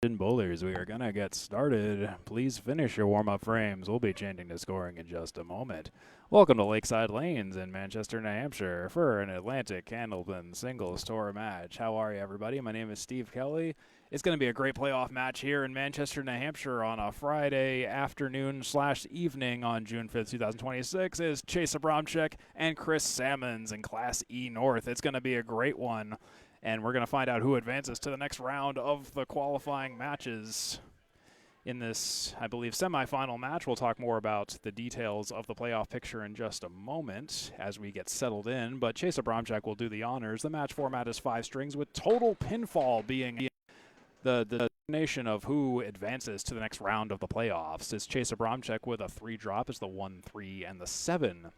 Bowlers, we are going to get started. Please finish your warm-up frames. We'll be changing the scoring in just a moment. Welcome to Laneside Lanes in Manchester, New Hampshire for an Atlantic Candlepin singles tour match. How are you, everybody? My name is Steve Kelly. It's going to be a great playoff match here in Manchester, New Hampshire on a Friday afternoon/evening on June 5th, 2026 is Chase Abramczyk and Chris Salmons in Class E North. It's going to be a great one. And we're going to find out who advances to the next round of the qualifying matches in this, I believe, semifinal match. We'll talk more about the details of the playoff picture in just a moment as we get settled in. But Chase Abramczyk will do the honors. The match format is 5 strings, with total pinfall being the determination of who advances to the next round of the playoffs. It's Chase Abramczyk with a 3-drop. It's the 1, 3, and the 7.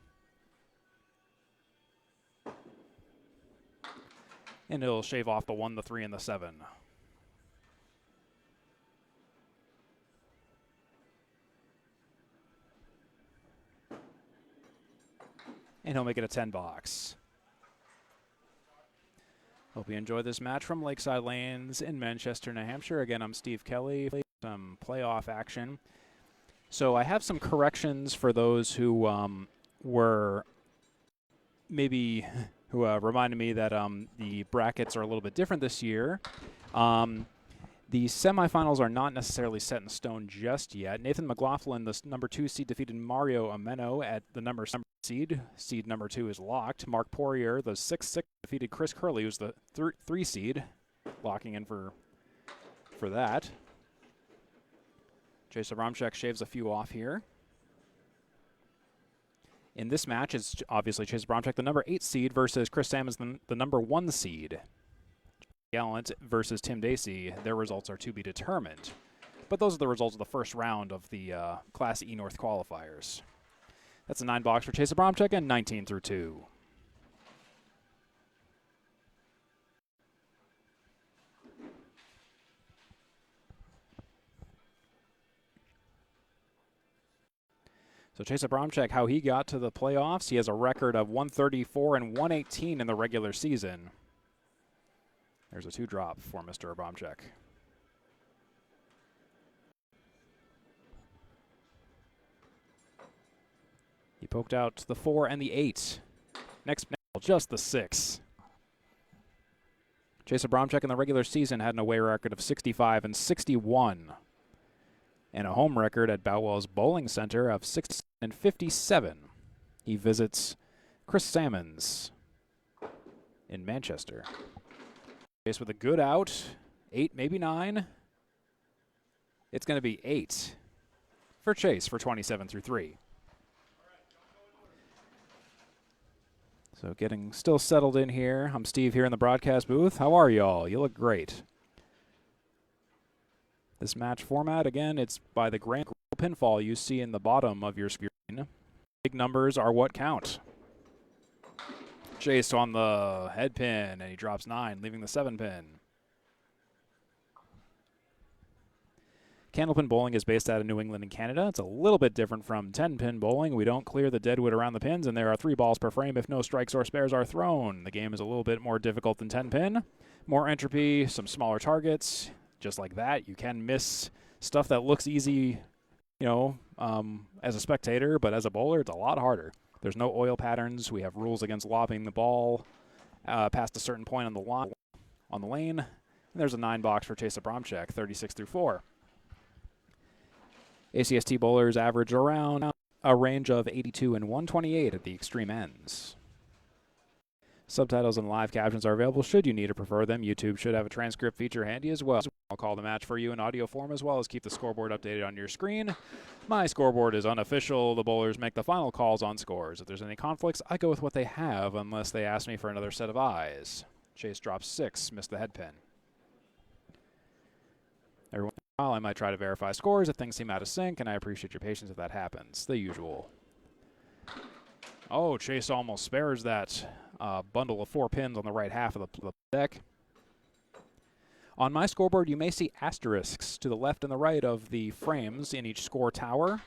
And he'll shave off the 1, the 3, and the 7. And he'll make it a 10 box. Hope you enjoy this match from Laneside Lanes in Manchester, New Hampshire. Again, I'm Steve Kelly. Some playoff action. So I have some corrections for those who were maybe... who reminded me that the brackets are a little bit different this year. The semifinals are not necessarily set in stone just yet. Nathan McLaughlin, the number 2 seed, defeated Mario Ameno at the number seed. Seed number 2 is locked. Mark Poirier, the 6-6, defeated Chris Curley, who's the 3 seed, locking in for that. Chase Abramczyk shaves a few off here. In this match, it's obviously Chase Abramczyk, the number 8 seed, versus Chris Salmons, the number 1 seed. Gallant versus Tim Dacey. Their results are to be determined. But those are the results of the first round of the Class E North qualifiers. That's a 9 box for Chase Abramczyk and 19 through 2. So Chase Abramczyk, how he got to the playoffs, he has a record of 134 and 118 in the regular season. There's a 2-drop for Mr. Abramczyk. He poked out the 4 and the 8. Next, just the 6. Chase Abramczyk in the regular season had an away record of 65 and 61. And a home record at Boutwell's Bowling Center of 6 and 57. He visits Chris Salmons in Manchester. Chase with a good out. 8, maybe 9. It's going to be 8 for Chase for 27 through 3. So getting still settled in here. I'm Steve here in the broadcast booth. How are y'all? You look great. This match format, again, it's by the grand pinfall you see in the bottom of your screen. Big numbers are what count. Chase on the head pin, and he drops 9, leaving the 7 pin. Candlepin bowling is based out of New England and Canada. It's a little bit different from 10-pin bowling. We don't clear the deadwood around the pins, and there are 3 balls per frame if no strikes or spares are thrown. The game is a little bit more difficult than 10-pin. More entropy, some smaller targets. Just like that, you can miss stuff that looks easy, you know, as a spectator, but as a bowler, it's a lot harder. There's no oil patterns. We have rules against lobbing the ball past a certain point on the lane. And there's a 9 box for Chase Abramczyk, 36 through 4. ACST bowlers average around a range of 82 and 128 at the extreme ends. Subtitles and live captions are available should you need or prefer them. YouTube should have a transcript feature handy as well. I'll call the match for you in audio form as well as keep the scoreboard updated on your screen. My scoreboard is unofficial. The bowlers make the final calls on scores. If there's any conflicts, I go with what they have unless they ask me for another set of eyes. Chase drops 6, missed the head pin. Every once in a while, I might try to verify scores if things seem out of sync, and I appreciate your patience if that happens. The usual. Oh, Chase almost spares that bundle of 4 pins on the right half of the deck. On my scoreboard, you may see asterisks to the left and the right of the frames in each score tower.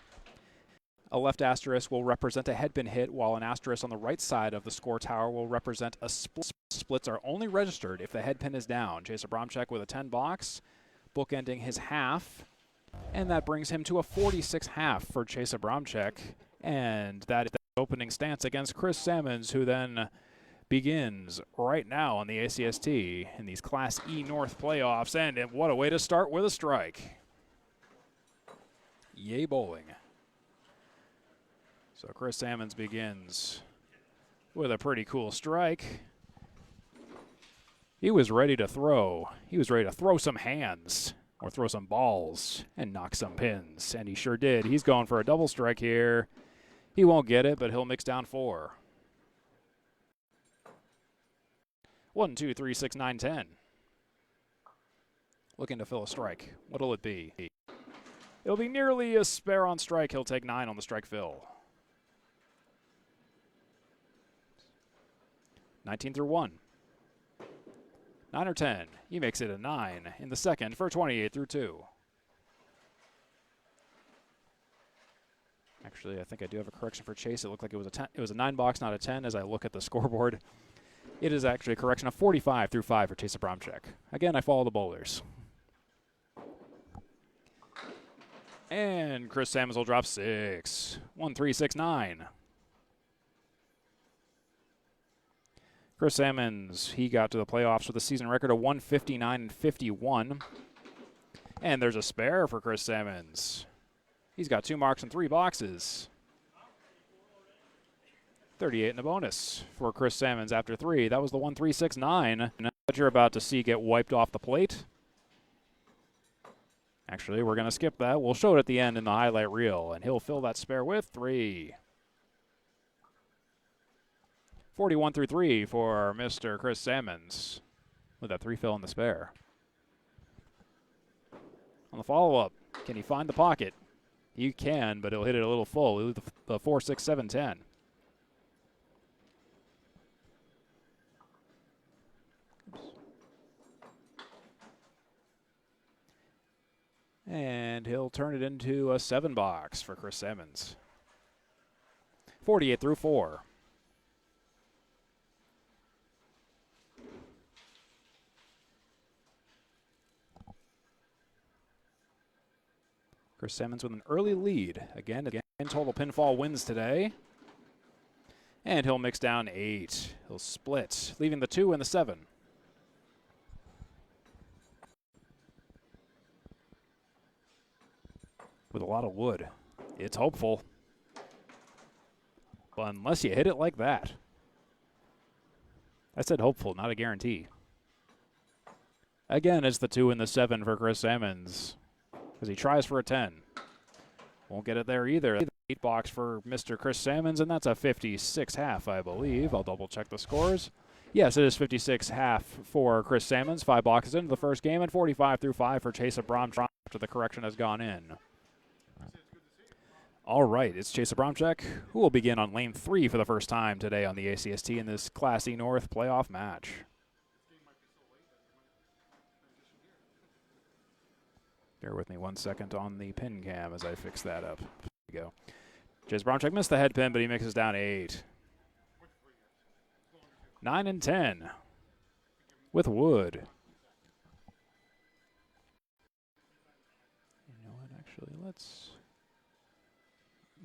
A left asterisk will represent a headpin hit, while an asterisk on the right side of the score tower will represent a split. Splits are only registered if the headpin is down. Chase Abramczyk with a 10 box. bookending his half. And that brings him to a 46.5 for Chase Abramczyk. And that is the opening stance against Chris Salmons, who then begins right now on the ACST in these Class E North playoffs. And what a way to start with a strike. Yay bowling. So Chris Salmons begins with a pretty cool strike. He was ready to throw. He was ready to throw some hands or throw some balls and knock some pins, and he sure did. He's going for a double strike here. He won't get it, but he'll mix down 4. 1, 2, 3, 6, 9, 10. Looking to fill a strike. What'll it be? It'll be nearly a spare on strike. He'll take 9 on the strike fill. 19 through 1. 9 or 10. He makes it a 9 in the second for 28 through 2. Actually, I think I do have a correction for Chase. It looked like it was a 10. It was a 9 box, not a 10, as I look at the scoreboard. It is actually a correction of 45 through 5 for Chase Abramczyk. Again, I follow the bowlers. And Chris Salmons will drop 6. 1, 3, 6, 9. Chris Salmons, he got to the playoffs with a season record of 159 and 51. And there's a spare for Chris Salmons. He's got 2 marks and 3 boxes. 38 in the bonus for Chris Salmons after 3. That was the 1, 3, 6, 9. What you're about to see get wiped off the plate. Actually, we're going to skip that. We'll show it at the end in the highlight reel, and he'll fill that spare with 3. 41 through 3 for Mr. Chris Salmons with that 3 fill in the spare. On the follow-up, can he find the pocket? He can, but he'll hit it a little full. He'll leave the 4, 6, 7, 10. And he'll turn it into a 7 box for Chris Salmons. 48 through 4. Chris Salmons with an early lead. Again, total pinfall wins today. And he'll mix down 8. He'll split, leaving the 2 and the 7. With a lot of wood. It's hopeful. But unless you hit it like that. I said hopeful, not a guarantee. Again, it's the 2 and the 7 for Chris Salmons. As he tries for a 10. Won't get it there either. 8 box for Mr. Chris Salmons, and that's a 56.5, I believe. I'll double check the scores. Yes, it is 56.5 for Chris Salmons. 5 boxes into the first game, and 45 through 5 for Chase Abramczyk after the correction has gone in. All right, it's Chase Abramczyk, who will begin on lane 3 for the first time today on the ACST in this Class E North playoff match. Bear with me 1 second on the pin cam as I fix that up. There we go. Chase Abramczyk missed the head pin, but he mixes down 8. 9 and 10 with wood. You know what, actually, let's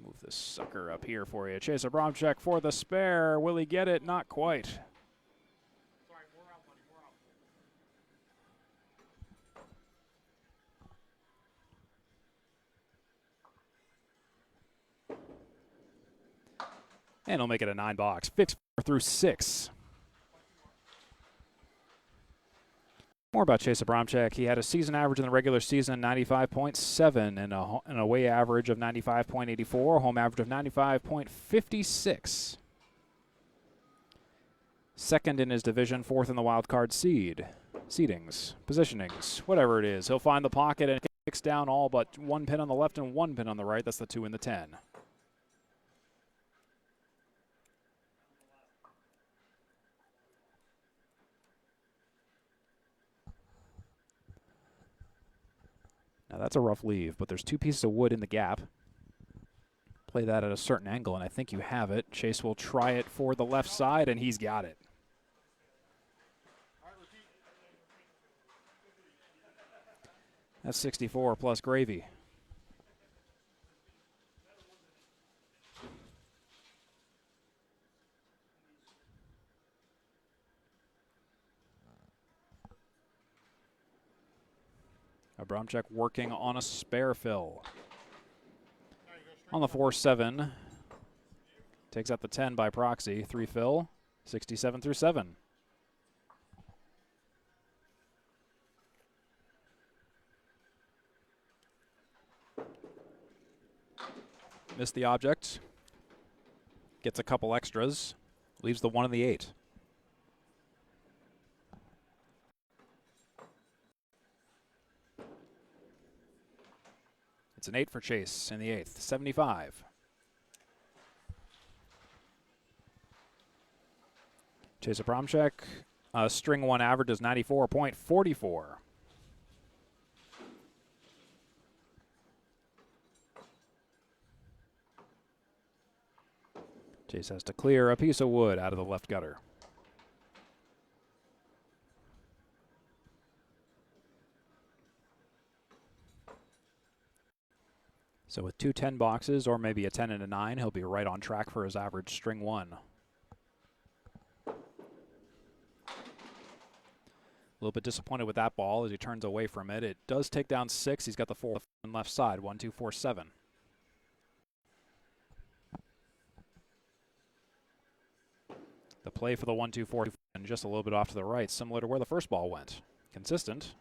move this sucker up here for you. Chase Abramczyk for the spare. Will he get it? Not quite. And he'll make it a 9 box. 4 through 6. More about Chase Abramczyk. He had a season average in the regular season 95.7 and an away average of 95.84, home average of 95.56. Second in his division, 4th in the wild card seedings, positionings, whatever it is. He'll find the pocket and kicks down all but 1 pin on the left and 1 pin on the right. That's the 2 and the 10. Now that's a rough leave, but there's 2 pieces of wood in the gap. Play that at a certain angle, and I think you have it. Chase will try it for the left side, and he's got it. That's 64 plus gravy. Abramczyk working on a spare fill. On the 4-7. Takes out the 10 by proxy. 3 fill. 67 through 7. Missed the object. Gets a couple extras. Leaves the 1 and the 8. It's an 8 for Chase in the 8th. 75. Chase Abramczyk, string 1 average is 94.44. Chase has to clear a piece of wood out of the left gutter. So with 2 10 boxes or maybe a 10 and a 9, he'll be right on track for his average string 1. A little bit disappointed with that ball as he turns away from it. It does take down 6. He's got the 4 on left side. 1, 2, 4, 7. The play for the 1, 2, 4, and just a little bit off to the right, similar to where the first ball went. Consistent.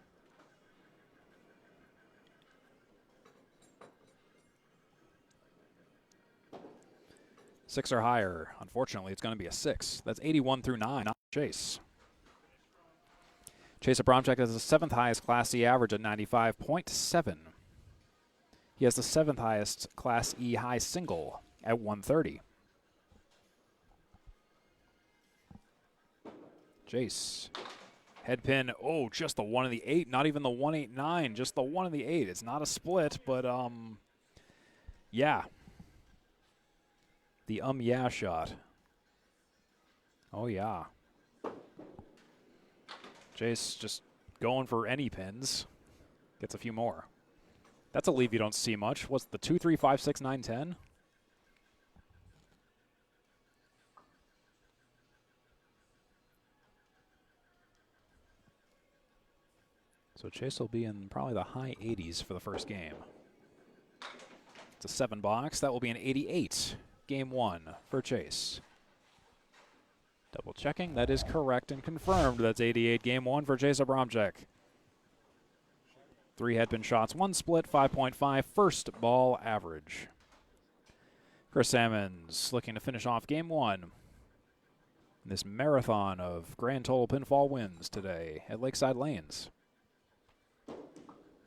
Six or higher. Unfortunately, it's going to be a 6. That's 81 through 9, not Chase. Chase Abramczyk has the 7th highest Class E average at 95.7. He has the 7th highest Class E high single at 130. Chase. Head pin. Oh, just the 1 and the 8. Not even the 189. Just the 1 and the 8. It's not a split, but yeah. The yeah shot. Oh, yeah. Chase just going for any pins. Gets a few more. That's a leave you don't see much. What's the 2, 3, 5, 6, 9, 10? So Chase will be in probably the high 80s for the first game. It's a 7 box. That will be an 88. Game 1 for Chase. Double checking. That is correct and confirmed. That's 88 game 1 for Chase Abramczyk. 3 headpin shots, 1 split, 5.5 first ball average. Chris Salmons looking to finish off game 1. This marathon of grand total pinfall wins today at Lakeside Lanes.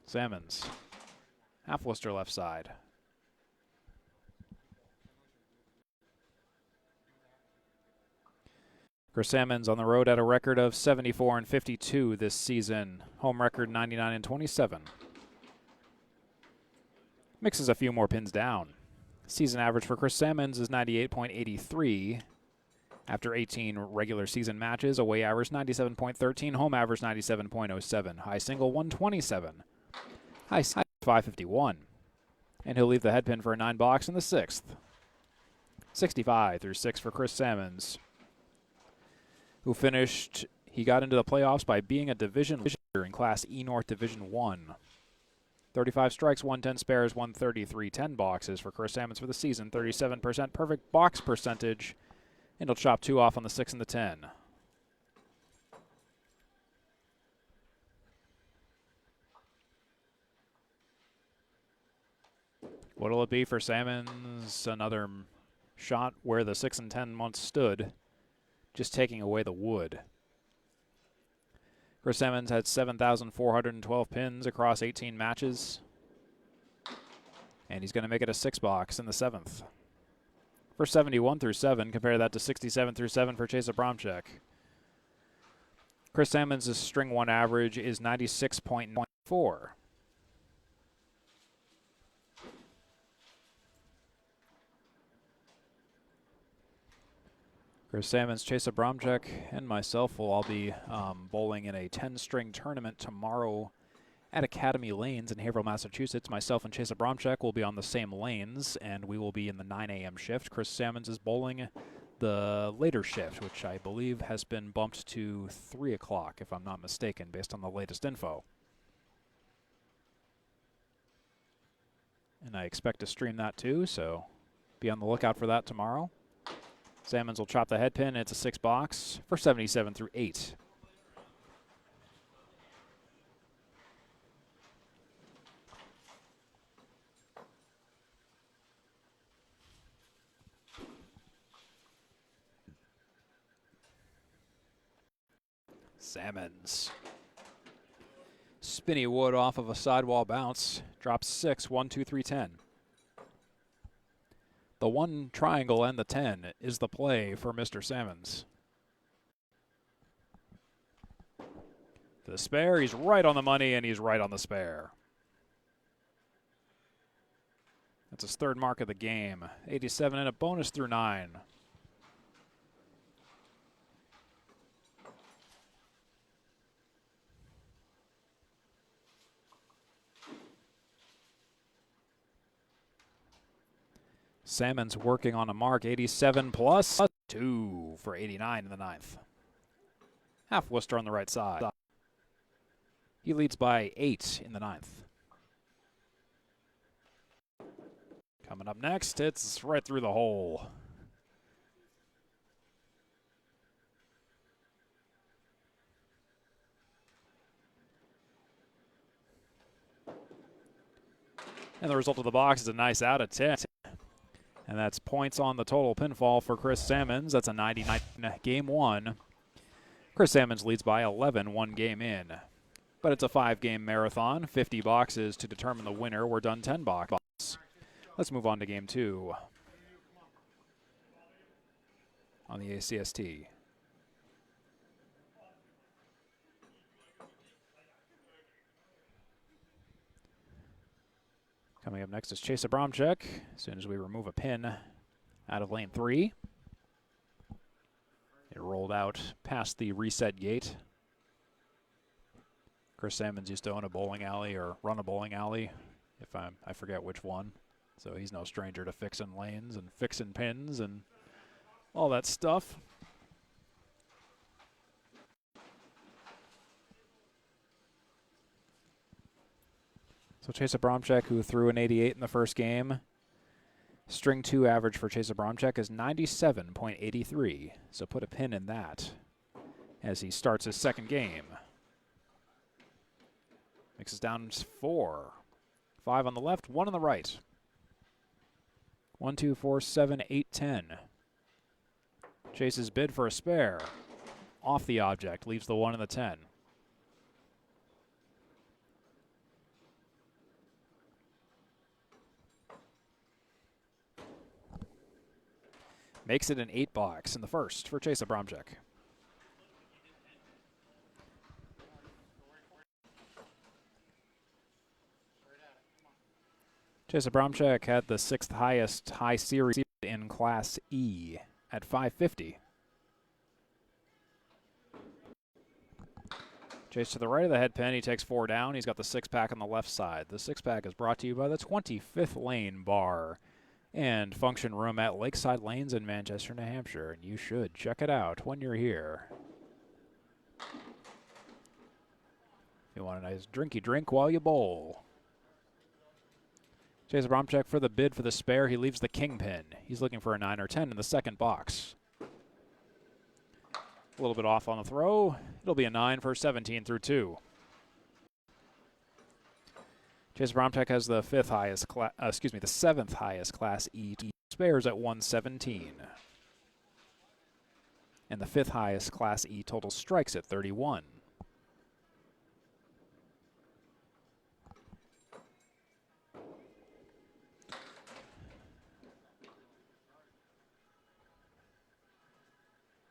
Salmons, half Worcester left side. Chris Salmons on the road at a record of 74 and 52 this season. Home record 99 and 27. Mixes a few more pins down. Season average for Chris Salmons is 98.83. After 18 regular season matches, away average 97.13, home average 97.07. High single 127. High 551. And he'll leave the head pin for a 9 box in the 6th. 65 through 6 for Chris Salmons, who finished, he got into the playoffs by being a division leader in Class E North Division 1. 35 strikes, 110 spares, 133 10 boxes for Chris Salmons for the season. 37% perfect box percentage, and he'll chop 2 off on the 6 and the 10. What'll it be for Salmons? Another shot where the 6 and 10 once stood, just taking away the wood. Chris Salmons had 7,412 pins across 18 matches. And he's going to make it a 6 box in the 7th. For 71 through 7, compare that to 67 through 7 for Chase Abramczyk. Chris Salmons' string 1 average is 96.94. Chris Salmons, Chase Abramczyk, and myself will all be bowling in a 10-string tournament tomorrow at Academy Lanes in Haverhill, Massachusetts. Myself and Chase Abramczyk will be on the same lanes, and we will be in the 9 a.m. shift. Chris Salmons is bowling the later shift, which I believe has been bumped to 3 o'clock, if I'm not mistaken, based on the latest info. And I expect to stream that too, so be on the lookout for that tomorrow. Salmons will chop the head pin. It's a 6 box for 77 through 8. Salmons. Spinny wood off of a sidewall bounce. Drops 6, 1, 2, 3, 10. The 1 triangle and the 10 is the play for Mr. Salmons. The spare, he's right on the money, and he's right on the spare. That's his 3rd mark of the game. 87 and a bonus through 9. Salmons working on a mark, 87 plus 2 for 89 in the 9th. Half Worcester on the right side. He leads by 8 in the 9th. Coming up next, it's right through the hole. And the result of the box is a nice out of 10. And that's points on the total pinfall for Chris Salmons. That's a 99 game 1. Chris Salmons leads by 11, 1 game in. But it's a 5-game marathon, 50 boxes to determine the winner. We're done 10 boxes. Let's move on to game 2 on the ACST. Coming up next is Chase Abramczyk. As soon as we remove a pin out of lane 3. It rolled out past the reset gate. Chris Salmons used to own a bowling alley or run a bowling alley, I forget which one. So he's no stranger to fixing lanes and fixing pins and all that stuff. So Chase Abramczyk, who threw an 88 in the first game. String 2 average for Chase Abramczyk is 97.83. So put a pin in that as he starts his 2nd game. Mixes down 4. 5 on the left, 1 on the right. 1, 2, 4, 7, 8, 10. Chase's bid for a spare. Off the object, leaves the 1 and the 10. Makes it an 8 box in the first for Chase Abramczyk. Chase Abramczyk had the 6th highest high series in Class E at 550. Chase to the right of the head pin. He takes 4 down. He's got the 6-pack on the left side. The 6-pack is brought to you by the 25th Lane Bar and Function Room at Lakeside Lanes in Manchester, New Hampshire. And you should check it out when you're here. If you want a nice drinky drink while you bowl. Chase Abramczyk for the bid for the spare. He leaves the kingpin. He's looking for a 9 or 10 in the 2nd box. A little bit off on the throw. It'll be a 9 for 17 through 2. Chase Abramczyk has the 5th highest, the 7th highest Class E spares at 117. And the 5th highest Class E total strikes at 31.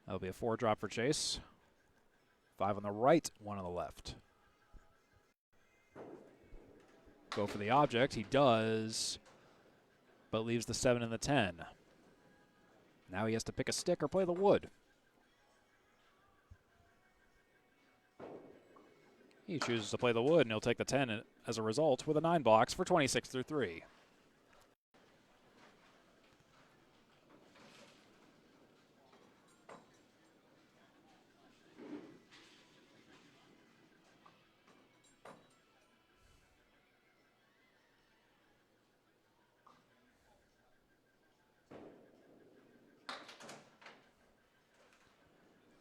That'll be a 4 drop for Chase. 5 on the right, 1 on the left. Go for the object. He does, but leaves the 7 and the 10. Now he has to pick a stick or play the wood. He chooses to play the wood, and he'll take the 10 as a result with a 9 box for 26 through 3.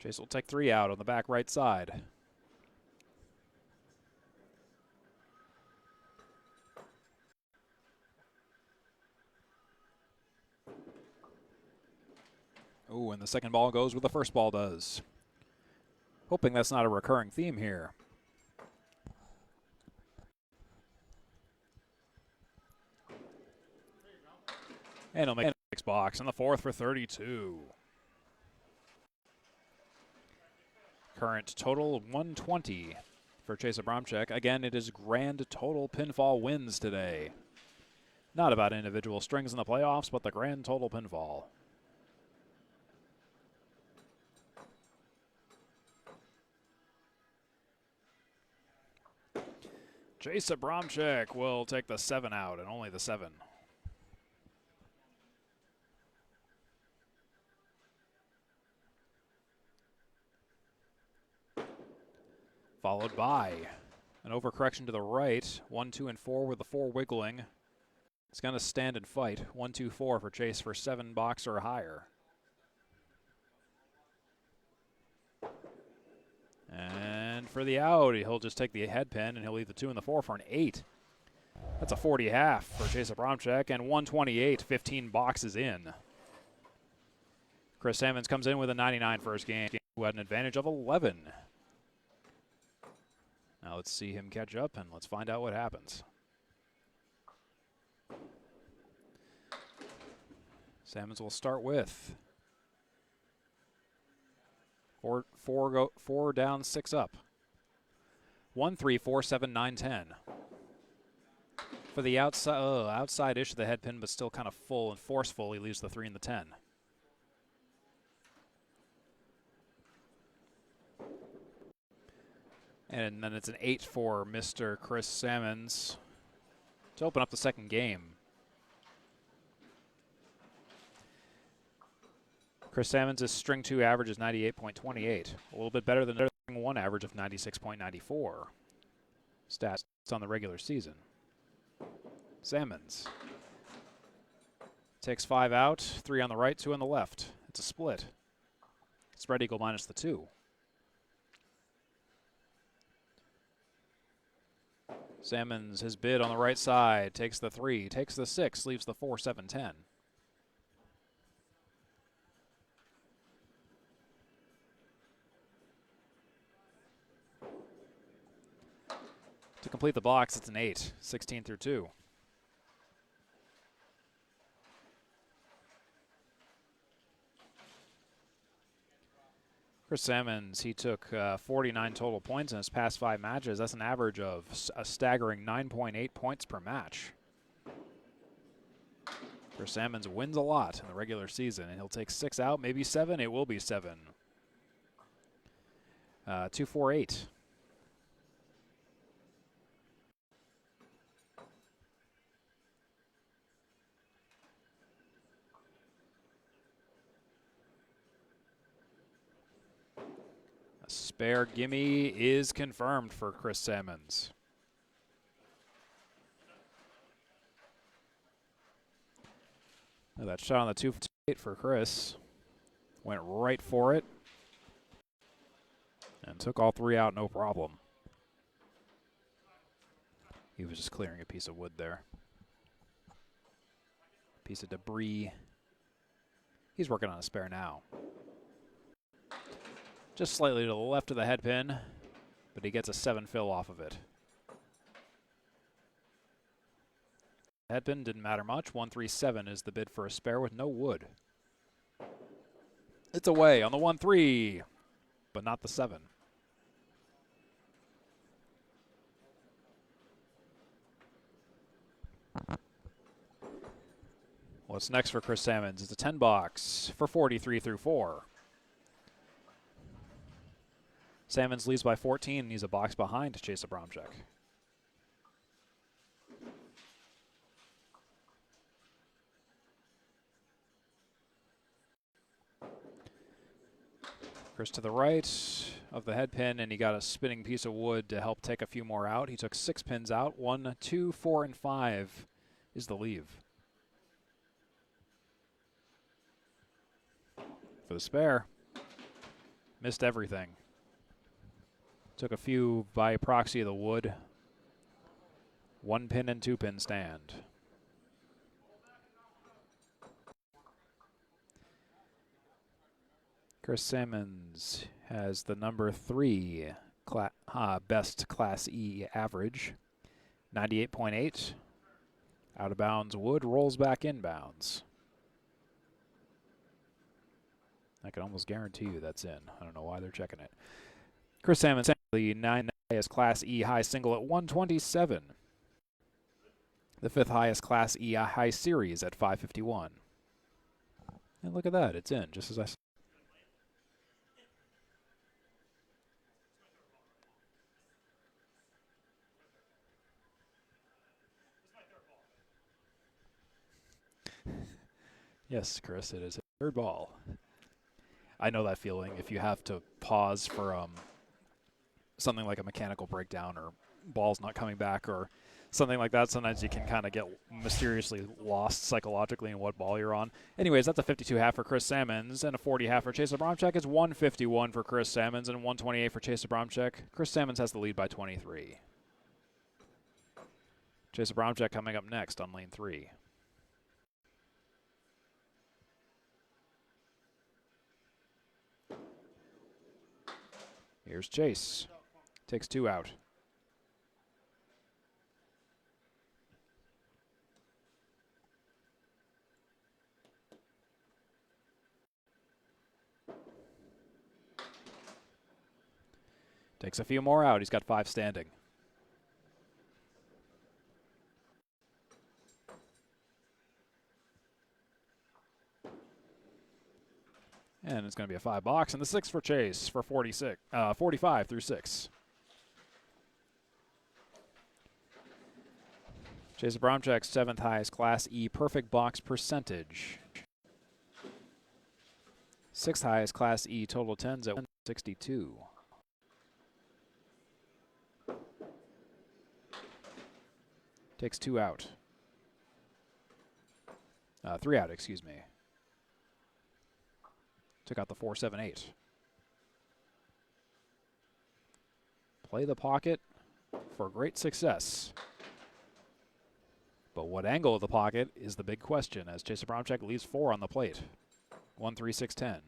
Chase will take 3 out on the back right side. Ooh, and the second ball goes where the first ball does. Hoping that's not a recurring theme here. And he'll make a 6 box in the 4th for 32. Current total 120 for Chase Abramczyk. Again, it is grand total pinfall wins today. Not about individual strings in the playoffs, but the grand total pinfall. Chase Abramczyk will take the 7 out, and only the 7. Followed by an overcorrection to the right. 1, 2, and 4 with the 4 wiggling. It's going to stand and fight. 1, 2, 4 for Chase for 7 box or higher. And for the out, he'll just take the head pin and he'll leave the 2 and the 4 for an 8. That's a 40.5 for Chase Abramczyk, and 128, 15 boxes in. Chris Salmons comes in with a 99 first game, who had an advantage of 11. Now let's see him catch up, and let's find out what happens. Salmons will start with 4 down, 6 up. 1, 3, 4, 7, 9, 10. For the outside-ish of the head pin, but still kind of full and forceful, he leaves the 3 and the 10. And then it's an 8 for Mr. Chris Salmons to open up the second game. Chris Salmons' string 2 average is 98.28, a little bit better than the string 1 average of 96.94. Stats on the regular season. Salmons takes 5 out, 3 on the right, 2 on the left. It's a split. Spread eagle minus the 2. Salmons, his bid on the right side, takes the 3, takes the 6, leaves the 4, 7, 10. To complete the box, it's an 8, 16 through 2. Chris Salmons, he took 49 total points in his past 5 matches. That's an average of a staggering 9.8 points per match. Chris Salmons wins a lot in the regular season, and he'll take 6 out, maybe 7. It will be 7. 2, 4, 8. Spare gimme is confirmed for Chris Salmons. Now that shot on the 2-8 for Chris. Went right for it. And took all 3 out, no problem. He was just clearing a piece of wood there. Piece of debris. He's working on a spare now. Just slightly to the left of the head pin, but he gets a 7 fill off of it. Head pin didn't matter much. 137 is the bid for a spare with no wood. It's away on the 1-3, but not the 7. What's next for Chris Salmons? It's a 10 box for 43 through 4. Salmons leads by 14, and he's a box behind Chase Abramczyk. Chris to the right of the head pin, and he got a spinning piece of wood to help take a few more out. He took 6 pins out. 1, 2, 4, and 5 is the leave. For the spare, missed everything. Took a few by proxy of the wood. 1 pin and 2 pin stand. Chris Salmons has the number 3 best Class E average. 98.8. Out of bounds wood, rolls back inbounds. I can almost guarantee you that's in. I don't know why they're checking it. Chris Salmons, the 9th highest Class E high single at 127. The 5th highest Class E high series at 551. And look at that, it's in, just as I said. Yes, Chris, it is a third ball. I know that feeling. If you have to pause for something like a mechanical breakdown or balls not coming back or something like that, sometimes you can kind of get mysteriously lost psychologically in what ball you're on. Anyways, that's a 52 half for Chris Salmons and a 40 half for Chase Abramczyk. It's 151 for Chris Salmons and 128 for Chase Abramczyk. Chris Salmons has the lead by 23. Chase Abramczyk coming up next on lane 3. Here's Chase. Takes 2 out. Takes a few more out. He's got 5 standing. And it's going to be a 5 box, and the 6 for Chase for 45 through 6. Chase Abramczyk's 7th highest Class E perfect box percentage. 6th highest Class E total 10s at 162. Takes 2 out. 3 out, excuse me. Took out the 4-7-8. Play the pocket for great success. But what angle of the pocket is the big question as Chase Abramczyk leaves 4 on the plate. 1-3-6-10.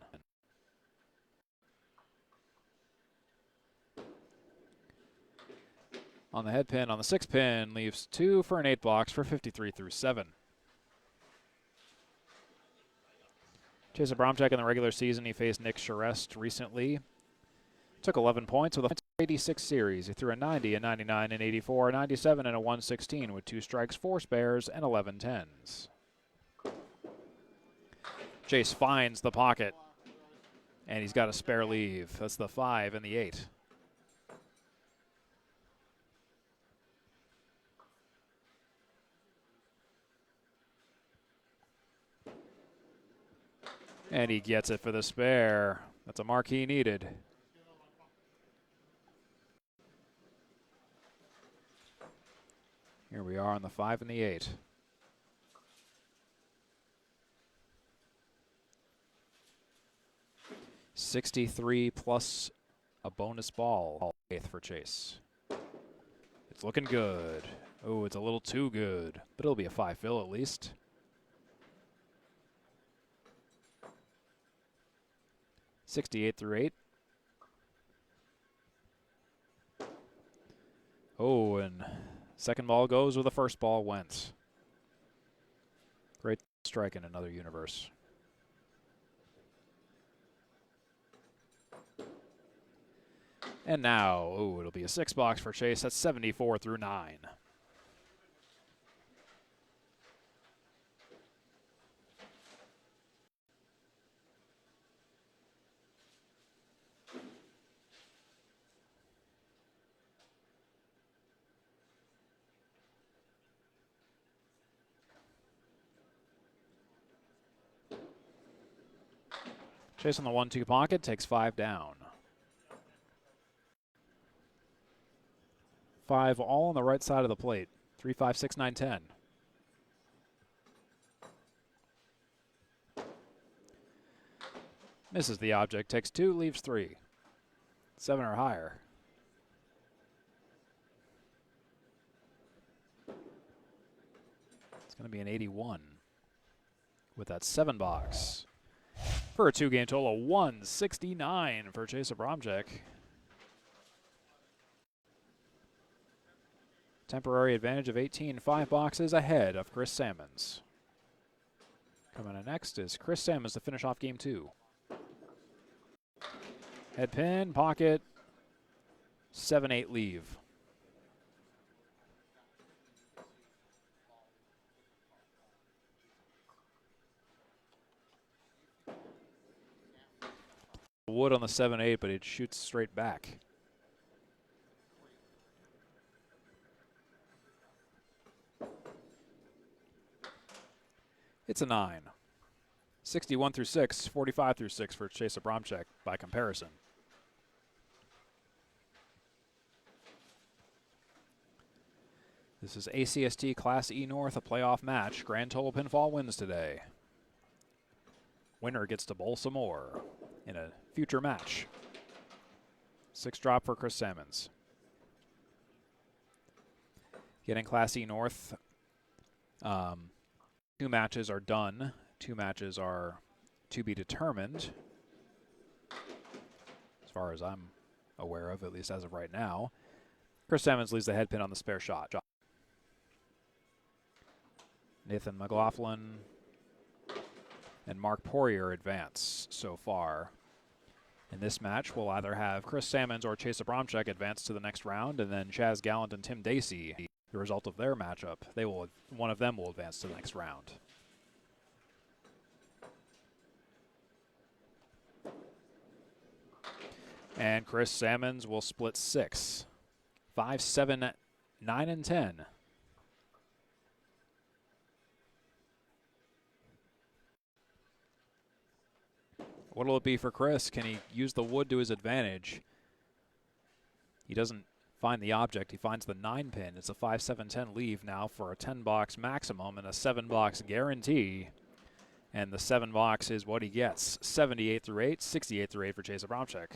On the head pin, on the 6 pin, leaves 2 for an 8 box for 53 through 7. Chase Abramczyk in the regular season, he faced Nick Charest recently. Took 11 points with a 86 series. He threw a 90, a 99, an 84, a 97, and a 116 with 2 strikes, 4 spares, and 11 tens. Chase finds the pocket, and he's got a spare leave. That's the 5 and the 8. And he gets it for the spare. That's a mark he needed. Here we are on the 5 and the 8. $63 plus a bonus ball. 8th for Chase. It's looking good. Oh, it's a little too good, but it'll be a 5 fill at least. $68 through 8. Oh, and second ball goes where the first ball went. Great strike in another universe. And now, oh, it'll be a 6 box for Chase. That's 74 through 9. Chase on the 1-2 pocket, takes 5 down. 5 all on the right side of the plate. 3, 5, 6, 9, 10. Misses the object, takes 2, leaves 3. 7 or higher. It's going to be an 81 with that 7 box. For a 2-game total of 169 for Chase Abramczyk. Temporary advantage of 18, 5 boxes ahead of Chris Salmons. Coming in next is Chris Salmons to finish off game 2. Head pin, pocket, 7-8 leave. Wood on the 7-8, but it shoots straight back. It's a 9. 61 through 6, 45 through 6 for Chase Abramczyk by comparison. This is ACST Class E North, a playoff match. Grand total pinfall wins today. Winner gets to bowl some more in a future match. 6 drop for Chris Salmons. Getting Class E North, 2 matches are done. 2 matches are to be determined, as far as I'm aware of, at least as of right now. Chris Salmons leaves the head pin on the spare shot. Nathan McLaughlin and Mark Poirier advance so far. In this match, we'll either have Chris Salmons or Chase Abramczyk advance to the next round, and then Chaz Gallant and Tim Dacey, the result of their matchup, one of them will advance to the next round. And Chris Salmons will split 6. 5, 7, 9, and 10. What'll it be for Chris? Can he use the wood to his advantage? He doesn't find the object. He finds the 9 pin. It's a 5, 7, 10 leave now for a 10 box maximum and a 7 box guarantee. And the 7 box is what he gets. 78 through 8, 68 through 8 for Chase Abramczyk.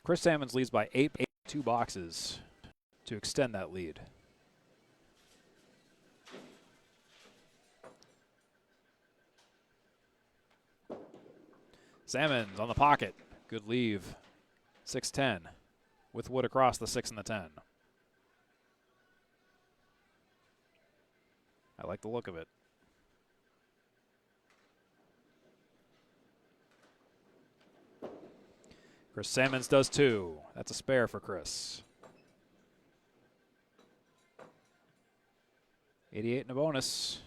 Chris Salmons leads by 8, 2 boxes to extend that lead. Salmons on the pocket. Good leave. 6-10 with wood across the 6 and the 10. I like the look of it. Chris Salmons does 2. That's a spare for Chris. 88 in a bonus.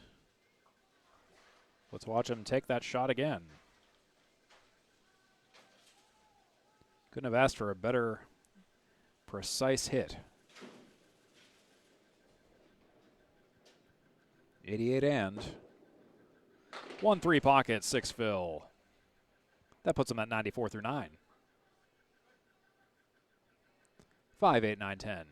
Let's watch him take that shot again. Couldn't have asked for a better precise hit. 88 and 1-3 pocket, 6 fill. That puts him at 94 through 9. 5, 8, 9, 10.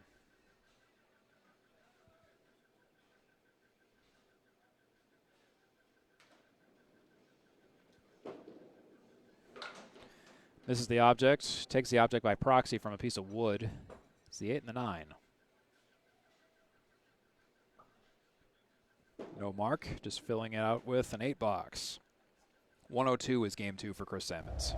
This is the object. Takes the object by proxy from a piece of wood. It's the 8 and the 9. No mark, just filling it out with an 8 box. 102 is game 2 for Chris Salmons.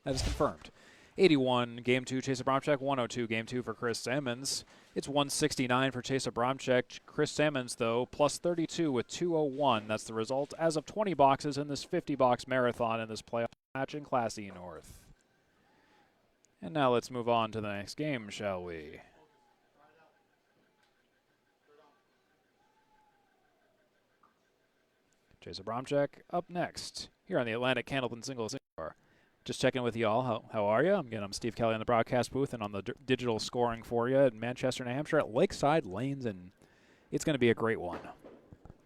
That is confirmed. 81, game 2, Chase Abramczyk. 102, game 2 for Chris Salmons. It's 169 for Chase Abramczyk. Chris Salmons, though, plus 32 with 201. That's the result as of 20 boxes in this 50-box marathon in this playoff match in Class E North. And now let's move on to the next game, shall we? Chase Abramczyk up next here on the Atlantic Candlepin Singles. Just checking with y'all. How are you? I'm Steve Kelly in the broadcast booth and on the digital scoring for you in Manchester, New Hampshire at Lakeside Lanes, and it's going to be a great one.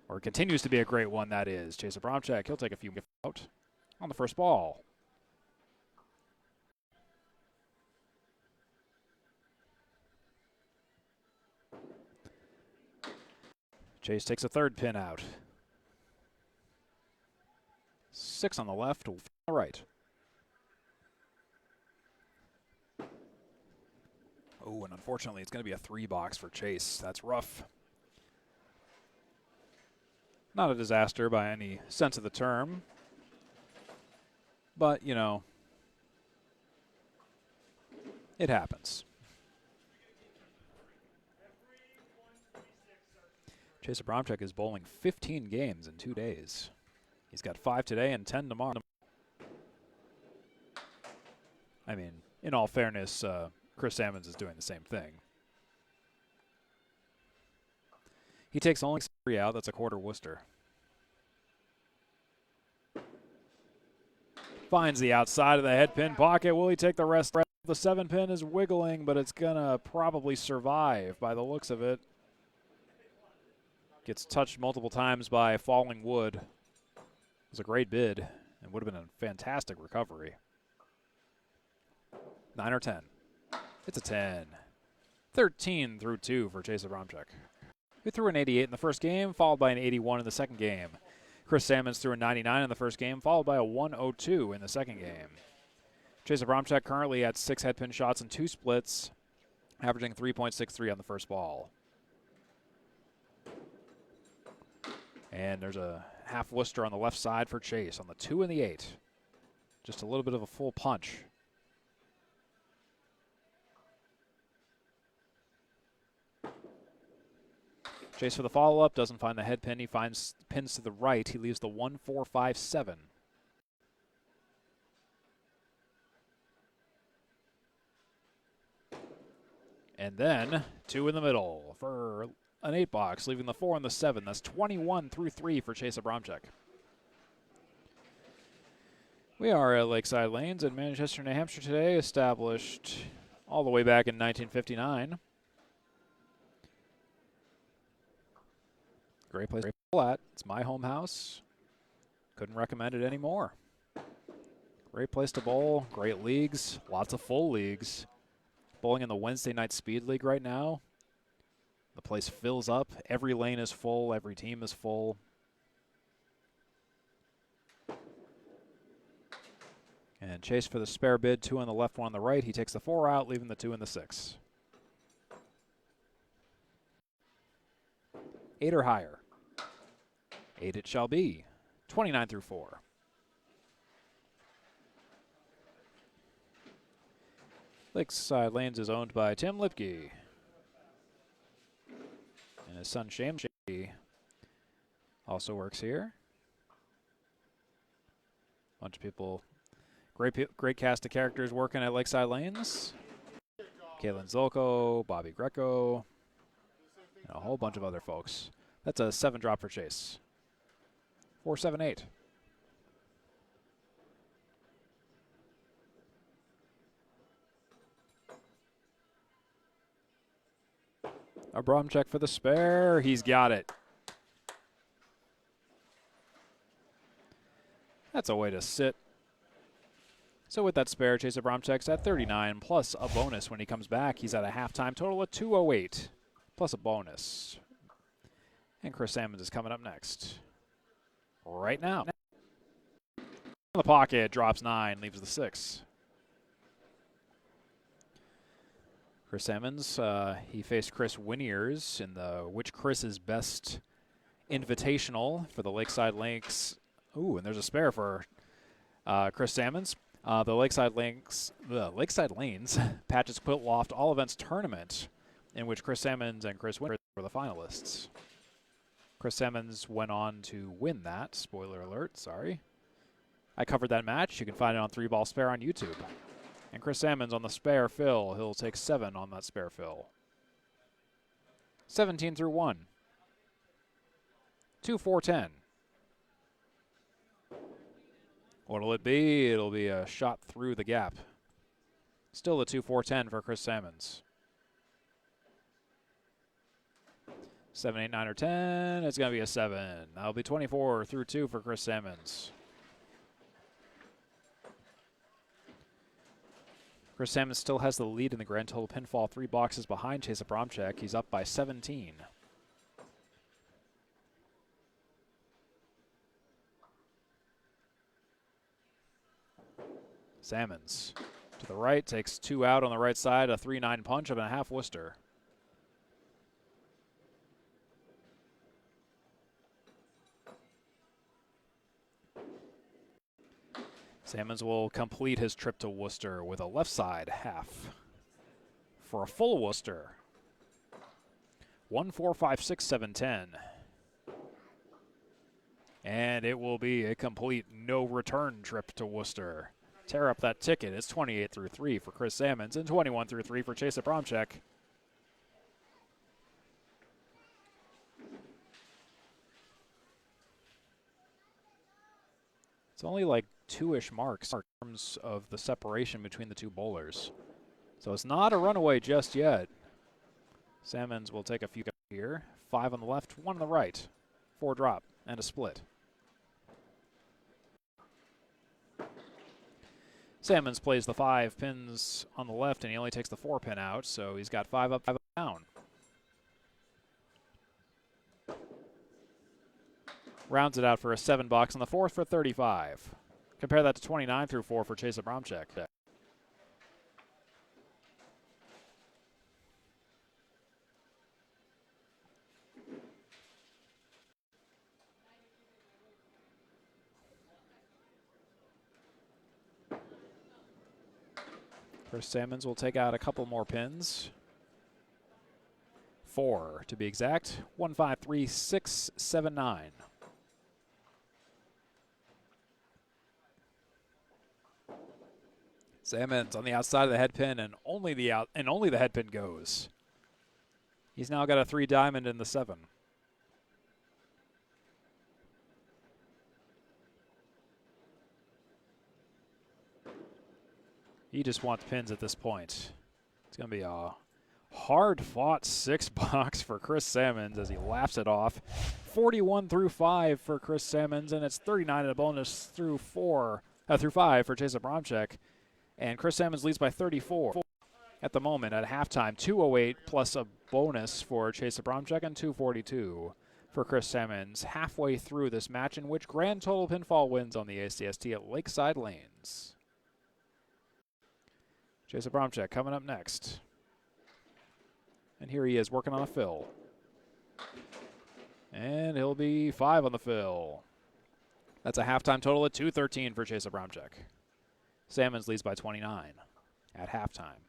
Or it continues to be a great one, that is. Chase Abramczyk, he'll take a few out. on the first ball. Chase takes a third pin out. 6 on the left, on the right. Oh, and unfortunately, it's going to be a 3-box for Chase. That's rough. Not a disaster by any sense of the term. But, you know, it happens. Chase Abramczyk is bowling 15 games in 2 days. He's got 5 today and 10 tomorrow. I mean, in all fairness, Chris Salmons is doing the same thing. He takes only 3 out. That's a quarter Worcester. Finds the outside of the head pin pocket. Will he take the rest? The 7 pin is wiggling, but it's going to probably survive by the looks of it. Gets touched multiple times by falling wood. It was a great bid and would have been a fantastic recovery. 9 or 10. It's a 10. 13 through 2 for Chase Abramczyk, who threw an 88 in the first game, followed by an 81 in the second game. Chris Salmons threw a 99 in the first game, followed by a 102 in the second game. Chase Abramczyk currently at 6 head pin shots and 2 splits, averaging 3.63 on the first ball. And there's a half Worcester on the left side for Chase on the 2 and the 8. Just a little bit of a full punch. Chase for the follow-up, doesn't find the head pin. He finds pins to the right. He leaves the 1-4-5-7. And then 2 in the middle for an 8-box, leaving the 4 and the 7. That's 21 through 3 for Chase Abramczyk. We are at Laneside Lanes in Manchester, New Hampshire today, established all the way back in 1959. Great place to bowl at. It's my home house. Couldn't recommend it anymore. Great place to bowl, great leagues, lots of full leagues. Bowling in the Wednesday night speed league right now. The place fills up. Every lane is full. Every team is full. And Chase for the spare bid, 2 on the left, 1 on the right. He takes the 4 out, leaving the 2 and the 6. 8 or higher. 8 it shall be. 29 through 4. Lakeside Lanes is owned by Tim Lipke. And his son Shane also works here. Bunch of people, great cast of characters working at Lakeside Lanes. Kalen Zolko, Bobby Greco, and a whole bunch of other folks. That's a 7 drop for Chase. 4-7-8. Abramczyk for the spare. He's got it. That's a way to sit. So with that spare, Chase Abramczyk's at 39 plus a bonus when he comes back. He's at a halftime total of 208 plus a bonus. And Chris Salmons is coming up next. Right now. In the pocket, drops 9, leaves the 6. Chris Salmons, he faced Chris Winiers in the Which Chris is Best Invitational for the Lakeside Lanes. Ooh, and there's a spare for Chris Salmons. The Lakeside Lanes Patches Quilt Loft All Events Tournament, in which Chris Salmons and Chris Winiers were the finalists. Chris Salmons went on to win that. Spoiler alert, sorry. I covered that match. You can find it on 3-Ball Spare on YouTube. And Chris Salmons on the spare fill. He'll take 7 on that spare fill. 17 through 1. 2-4-10. What'll it be? It'll be a shot through the gap. Still a 2-4-10 for Chris Salmons. 7, 8, 9, or 10. It's going to be a 7. That'll be 24 through 2 for Chris Salmons. Chris Salmons still has the lead in the grand total pinfall, 3 boxes behind Chase Abramczyk. He's up by 17. Salmons to the right, takes 2 out on the right side, a 3-9 punch of a half Worcester. Salmons will complete his trip to Worcester with a left side half for a full Worcester. 1, 4, 5, 6, 7, 10. And it will be a complete no return trip to Worcester. Tear up that ticket. It's 28 through 3 for Chris Salmons and 21 through 3 for Chase Abramczyk. It's only like 2-ish marks in terms of the separation between the two bowlers. So it's not a runaway just yet. Salmons will take a few here. 5 on the left, 1 on the right. 4 drop and a split. Salmons plays the 5 pins on the left, and he only takes the 4 pin out, so he's got 5 up, 5 down. Rounds it out for a 7 box on the 4th for 35. Compare that to 29 through 4 for Chase Abramczyk. Chris Salmons will take out a couple more pins. 4 to be exact. 1, 5, 3, 6, 7, 9. Salmons on the outside of the head pin, and only the head pin goes. He's now got a 3 diamond in the 7. He just wants pins at this point. It's going to be a hard-fought 6 box for Chris Salmons as he laps it off. 41 through 5 for Chris Salmons, and it's 39 in a bonus through 5 for Chase Abramczyk. And Chris Salmons leads by 34 at the moment at halftime. 208 plus a bonus for Chase Abramczyk and 242 for Chris Salmons halfway through this match, in which grand total pinfall wins on the ACST at Lakeside Lanes. Chase Abramczyk coming up next. And here he is working on a fill. And he'll be 5 on the fill. That's a halftime total at 213 for Chase Abramczyk. Salmons leads by 29 at halftime.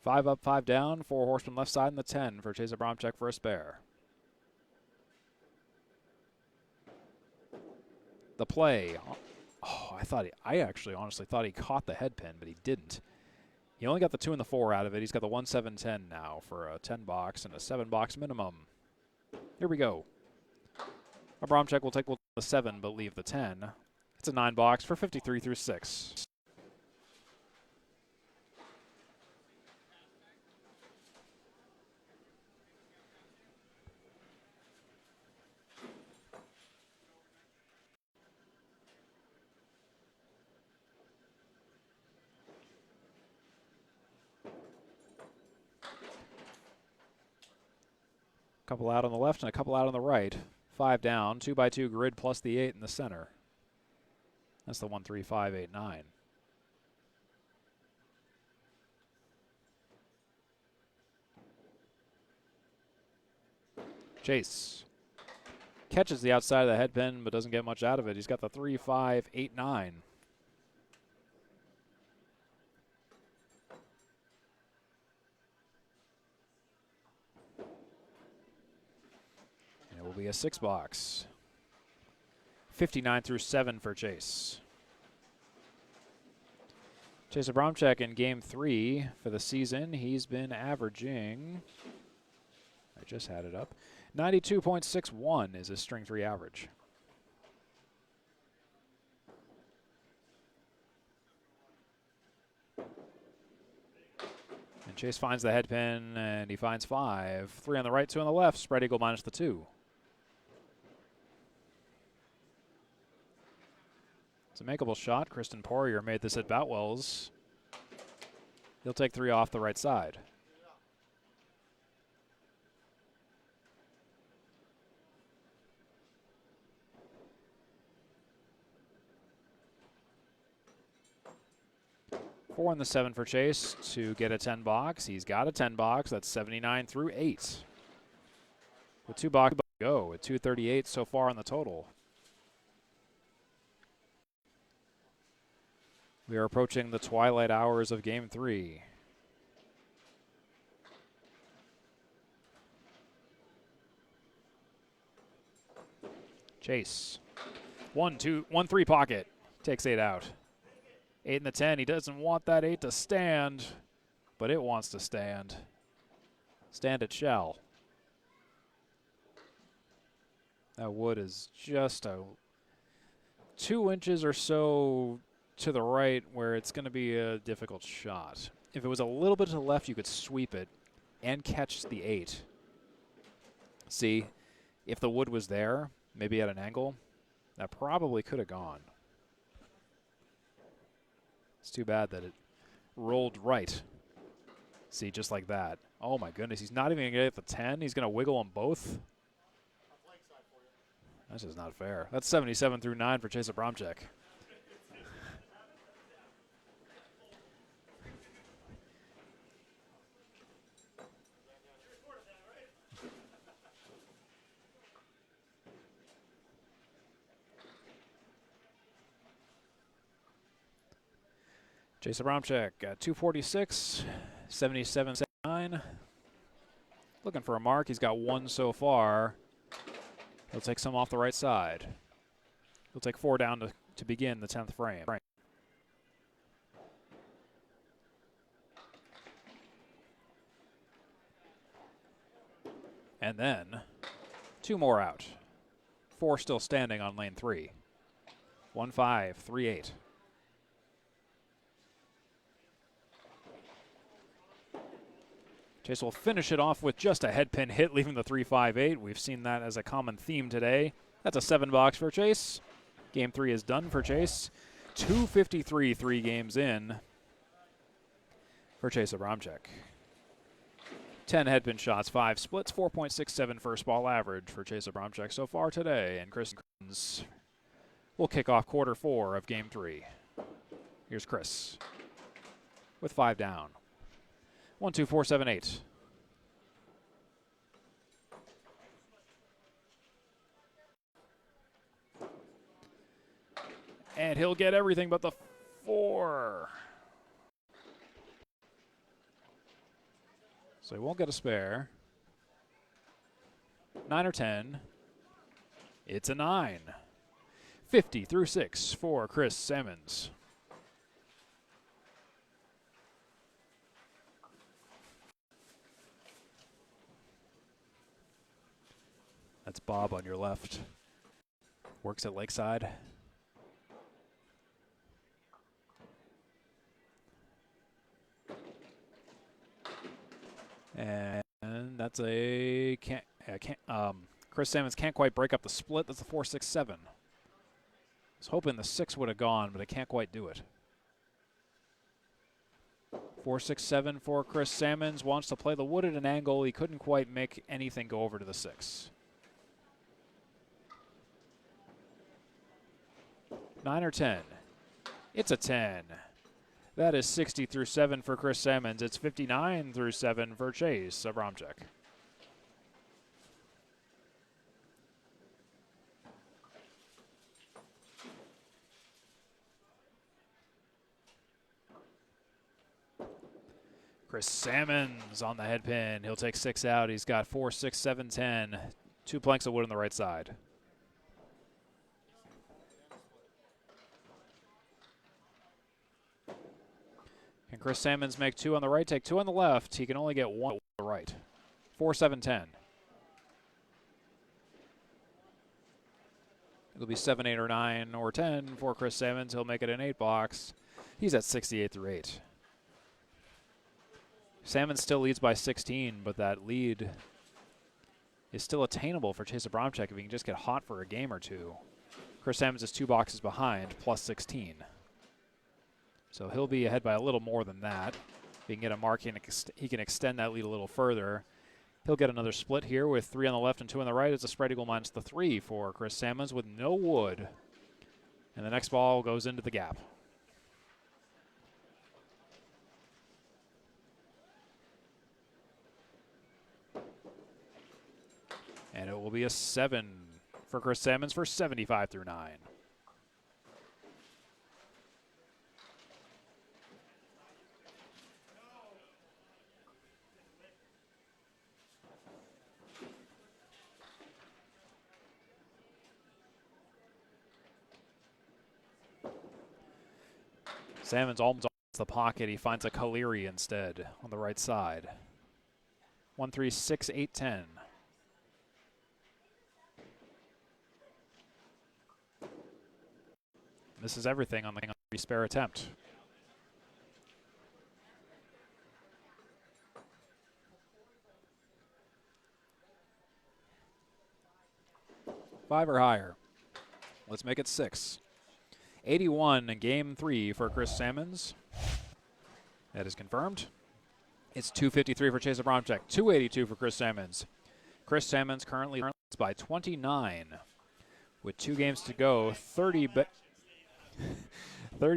5 up, 5 down, 4 horsemen left side in the 10 for Chase Abramczyk for a spare. The play. Oh, I actually honestly thought he caught the head pin, but he didn't. He only got the 2 and the 4 out of it. He's got the 1, 7, 10 now for a 10 box and a 7 box minimum. Here we go. Abramczyk will take the 7 but leave the 10. It's a 9 box for 53 through 6. Couple out on the left and a couple out on the right. 5 down, 2x2 grid plus the 8 in the center. That's the 1, 3, 5, 8, 9. Chase catches the outside of the head pin but doesn't get much out of it. He's got the 3, 5, 8, 9. And it will be a 6 box. 59 through 7 for Chase. Chase Abramczyk in game 3 for the season. He's been averaging, I just had it up, 92.61 is his string 3 average. And Chase finds the head pin, and he finds 5. 3 on the right, 2 on the left. Spread eagle minus the 2. It's a makeable shot. Kristen Poirier made this at Boutwell's He'll take 3 off the right side. Four on the 7 for Chase to get a 10 box. He's got a 10 box. That's 79 through 8. With 2 boxes to go, with 238 so far on the total. We are approaching the twilight hours of Game 3. Chase. 1-2-1-3 pocket. Takes 8 out. 8 in the 10. He doesn't want that 8 to stand, but it wants to stand. Stand it shall. That wood is just 2 inches or so to the right where it's going to be a difficult shot. If it was a little bit to the left, you could sweep it and catch the 8. See, if the wood was there, maybe at an angle, that probably could have gone. It's too bad that it rolled right. See, just like that. Oh my goodness, he's not even going to get the 10. He's going to wiggle them both. That's just not fair. That's 77 through 9 for Chase Abramczyk. Chase Abramczyk at 246, 77-9. Looking for a mark. He's got 1 so far. He'll take some off the right side. He'll take 4 down to begin the 10th frame. And then 2 more out. 4 still standing on lane 3. 1-5, 3-8. Chase will finish it off with just a headpin hit, leaving the 3-5-8. We've seen that as a common theme today. That's a 7 box for Chase. Game 3 is done for Chase. 253, 3 games in for Chase Abramczyk. 10 headpin shots, 5 splits, 4.67 first ball average for Chase Abramczyk so far today. And Chris will kick off quarter 4 of Game 3. Here's Chris with 5 down. 1, 2, 4, 7, 8. And he'll get everything but the 4. So he won't get a spare. 9 or 10. It's a 9. 50 through 6 for Chris Salmons. That's Bob on your left. Works at Lakeside. And that's a Chris Salmons can't quite break up the split. That's a 4-6-7. I was hoping the 6 would have gone, but I can't quite do it. 4-6-7 for Chris Salmons. Wants to play the wood at an angle. He couldn't quite make anything go over to the 6. 9 or 10. It's a 10. That is 60 through 7 for Chris Salmons. It's 59 through 7 for Chase Abramczyk. Chris Salmons on the head pin. He'll take 6 out. He's got 4, 6, 7, 10. 2 planks of wood on the right side. Can Chris Salmons make 2 on the right, take 2 on the left? He can only get 1 on the right. 4, 7, 10. It'll be 7, 8, or 9, or 10 for Chris Salmons. He'll make it an 8 box. He's at 68 through 8. Salmons still leads by 16, but that lead is still attainable for Chase Abramczyk if he can just get hot for a game or 2. Chris Salmons is 2 boxes behind, plus 16. So he'll be ahead by a little more than that. he can get a mark, he can extend that lead a little further. He'll get another split here with 3 on the left and 2 on the right. It's a spread eagle minus the 3 for Chris Salmons with no wood. And the next ball goes into the gap. And it will be a 7 for Chris Salmons for 75 through 9. Salmons almost off the pocket. He finds a Kaleri instead on the right side. 1-3, 6, 8, 10. This is everything on the spare attempt. Five or higher. Let's make it 6. 81 in game 3 for Chris Salmons. That is confirmed. It's 253 for Chase Abramczyk, 282 for Chris Salmons. Chris Salmons currently leads by 29 with 2 games to go, 30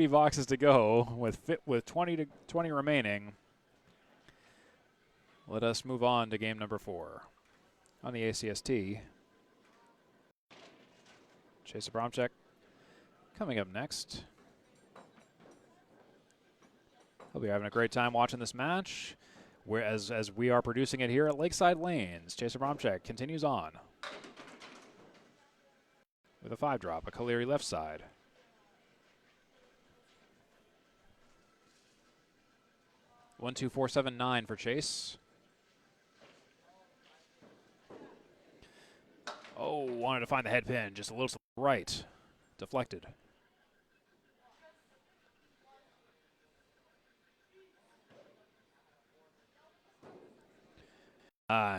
boxes to go with 20 remaining. Let us move on to game number 4 on the ACST. Chase Abramczyk coming up next. He'll be having a great time watching this match, whereas as we are producing it here at Laneside Lanes. Chase Abramczyk continues on with a 5-drop, a Kaleri left side. One, 2, 4, 7, 9 for Chase. Oh, wanted to find the head pin, just a little to the right. Deflected.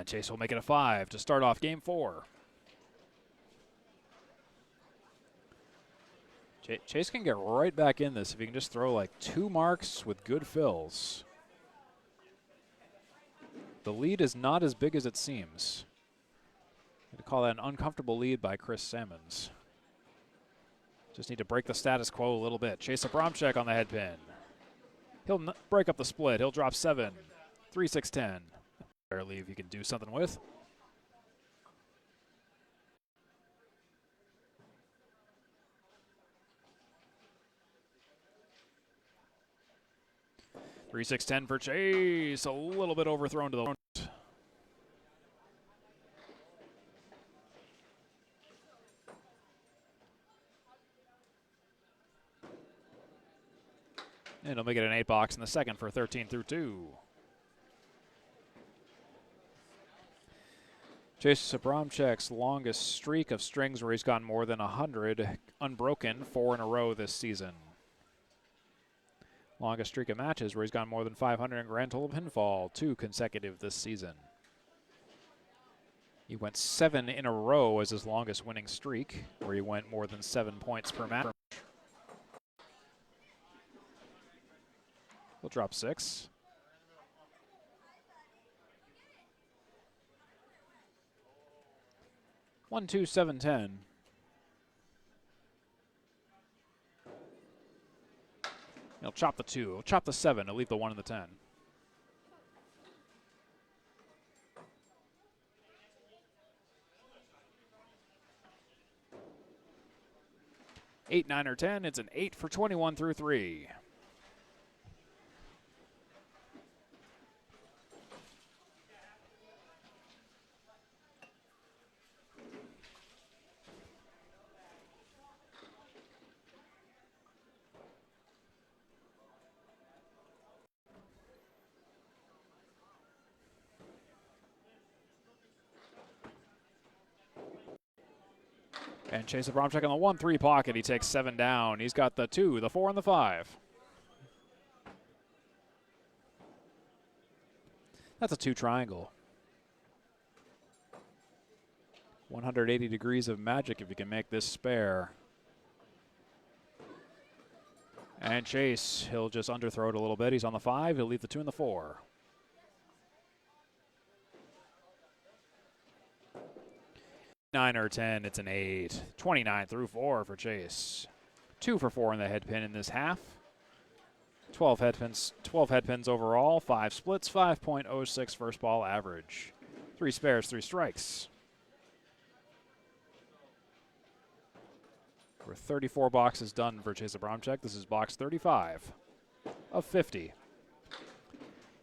Chase will make it a 5 to start off game 4. Chase can get right back in this if he can just throw like 2 marks with good fills. The lead is not as big as it seems. I'd call that an uncomfortable lead by Chris Salmons. Just need to break the status quo a little bit. Chase Abramczyk on the head pin. He'll break up the split. He'll drop 7. 3, 6, 10. Fair leave he can do something with. Three, 6, 10 for Chase. A little bit overthrown to the front. And he'll make it an 8 box in the second for 13 through 2. Chase Abramczyk's longest streak of strings where he's gone more than 100, unbroken, 4 in a row this season. Longest streak of matches where he's gone more than 500 in grand total pinfall, 2 consecutive this season. He went 7 in a row as his longest winning streak, where he went more than 7 points per match. He'll drop 6. One, 2, 7, 10. He'll chop the 2. He'll chop the 7. He'll leave the 1 and the 10. Eight, 9, or 10. It's an 8 for 21 through 3. And Chase Abramczyk on the 1-3 pocket. He takes 7 down. He's got the 2, the 4, and the 5. That's a 2 triangle. 180 degrees of magic if you can make this spare. And Chase, he'll just underthrow it a little bit. He's on the 5. He'll leave the 2 and the 4. Nine or 10, it's an 8. 29 through 4 for Chase. 2 for 4 in the head pin in this half. 12 head pins overall, 5 splits, 5.06 first ball average. 3 spares, 3 strikes. We're 34 boxes done for Chase Abramczyk. This is box 35 of 50.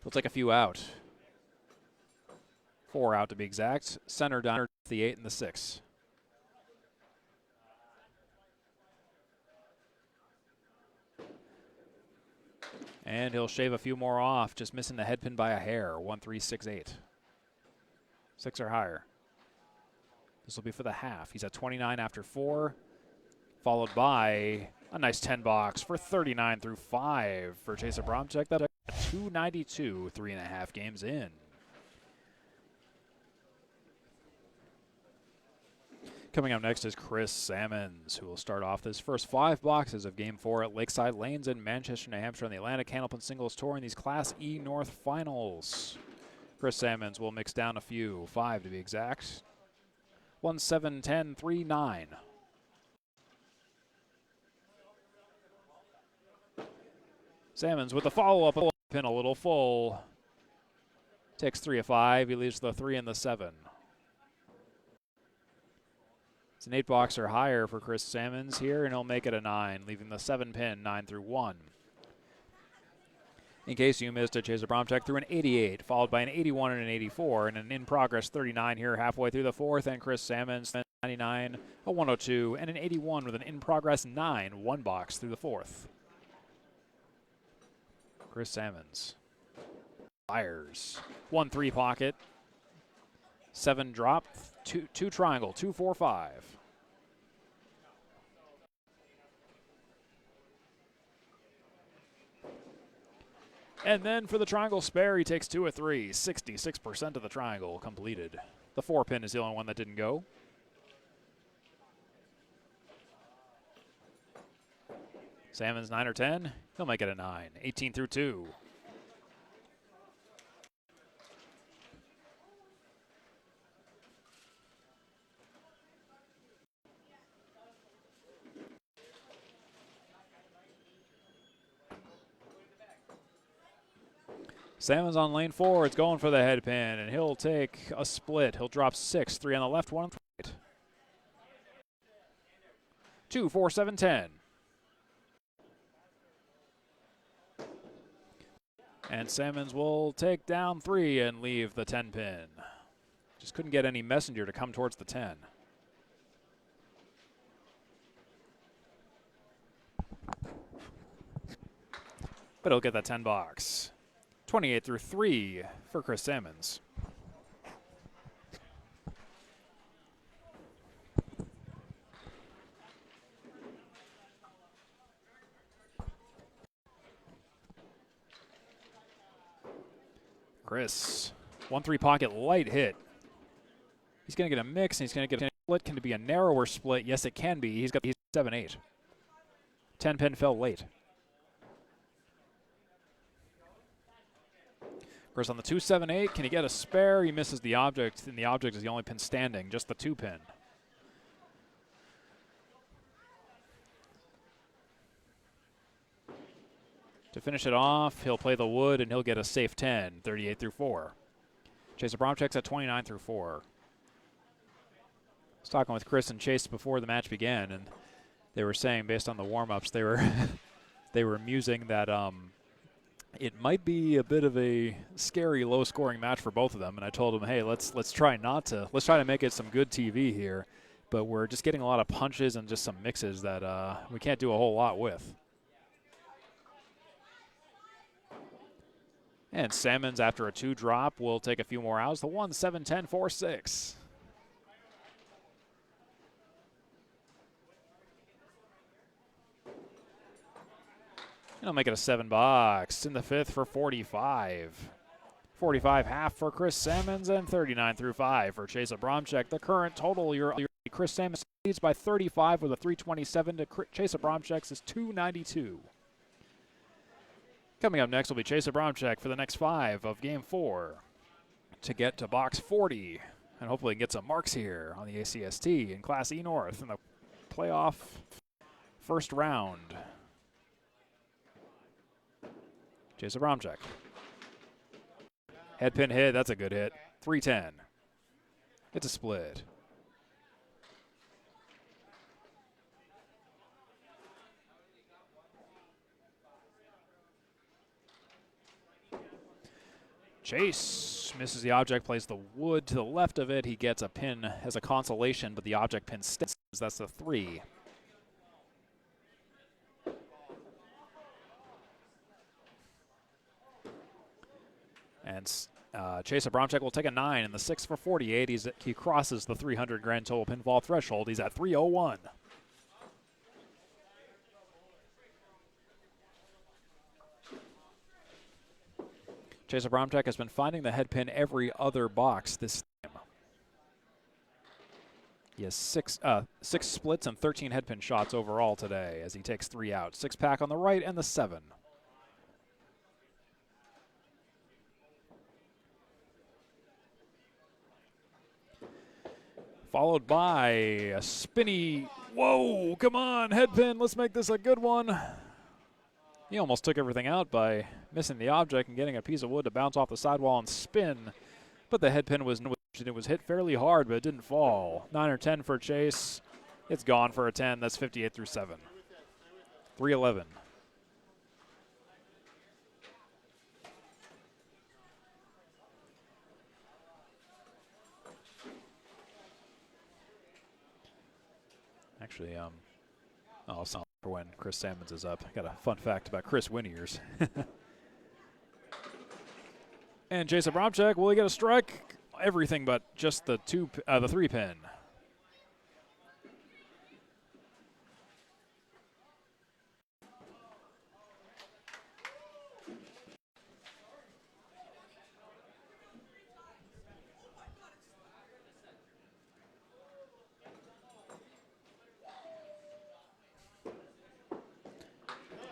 We'll take a few out. 4 out to be exact. Center down the 8 and the 6. And he'll shave a few more off, just missing the head pin by a hair. 1, 3, 6, 8. 6 or higher. This will be for the half. He's at 29 after 4, followed by a nice 10 box for 39 through 5 for Chase Abramczyk. That's 292, 3.5 games in. Coming up next is Chris Salmons, who will start off this first 5 boxes of Game 4 at Laneside Lanes in Manchester, New Hampshire on the Atlantic Candlepin Singles Tour in these Class E North Finals. Chris Salmons will mix down a few, 5 to be exact. 1, 7, 10, 3, 9. Salmons with the follow-up pin a little full. Takes 3 of 5. He leaves the 3 and the 7. It's an 8 box or higher for Chris Salmons here, and he'll make it a 9, leaving the 7 pin 9 through 1. In case you missed it, Chase Abramczyk threw an 88, followed by an 81 and an 84, and an in-progress 39 here halfway through the 4th, and Chris Salmons 99, a 102, and an 81 with an in-progress 9, 1 box through the 4th. Chris Salmons fires. 1 3 pocket, 7 drop, 2 triangle, 2 4 5. And then for the triangle spare, he takes 2 of 3, 66% of the triangle completed. The 4 pin is the only one that didn't go. Salmons 9 or 10, he'll make it a 9, 18 through 2. Salmons on lane 4. It's going for the head pin, and he'll take a split. He'll drop 6, 3 on the left, 1 on the right. 2, 4, 7, 10. And Salmons will take down 3 and leave the 10 pin. Just couldn't get any messenger to come towards the 10. But he'll get that 10 box. 28 through 3 for Chris Salmons. Chris, 1 3 pocket light hit. He's going to get a mix, and he's going to get a split. Can it be a narrower split? Yes, it can be. He's 7 8. 10 pin fell late. Chris on the 2 7 8. Can he get a spare? He misses the object, and the object is the only pin standing, just the 2 pin. To finish it off, he'll play the wood, and he'll get a safe 10, 38 through 4. Chase Abramczyk's at 29 through 4. I was talking with Chris and Chase before the match began, and they were saying, based on the warm-ups, they were they were musing that it might be a bit of a scary, low-scoring match for both of them. And I told them, hey, let's try to make it some good TV here, but we're just getting a lot of punches and just some mixes that we can't do a whole lot with. And Salmons, after a 2 drop, will take a few more outs. The 1 7 10 4 6. And I'll make it a 7 box in the 5th for 45. 45 half for Chris Salmons and 39 through 5 for Chase Abramczyk. The current total, your Chris Salmons leads by 35 with a 327 to Chase Abramczyk's is 292. Coming up next will be Chase Abramczyk for the next 5 of Game 4 to get to box 40 and hopefully get some marks here on the ACST in Class E North in the playoff first round. Chase Abramczyk. Head pin hit, that's a good hit. 310. It's a split. Chase misses the object, plays the wood to the left of it. He gets a pin as a consolation, but the object pin sticks. That's the 3. And Chase Abramczyk will take a 9 in the 6 for 48. He crosses the 300 grand total pinfall threshold. He's at 301. Chase Abramczyk has been finding the head pin every other box this time. He has six splits and 13 head pin shots overall today as he takes 3 out. 6-pack on the right and the 7. Followed by a spinny, whoa, come on, head pin, let's make this a good one. He almost took everything out by missing the object and getting a piece of wood to bounce off the sidewall and spin. But the head pin was hit fairly hard, but it didn't fall. 9 or 10 for Chase. It's gone for a 10. That's 58 through 7. 311. Actually, I'll sound for when Chris Salmons is up. Got a fun fact about Chris Winiers. And Chase Abramczyk, will he get a strike? Everything but just the 3 pin.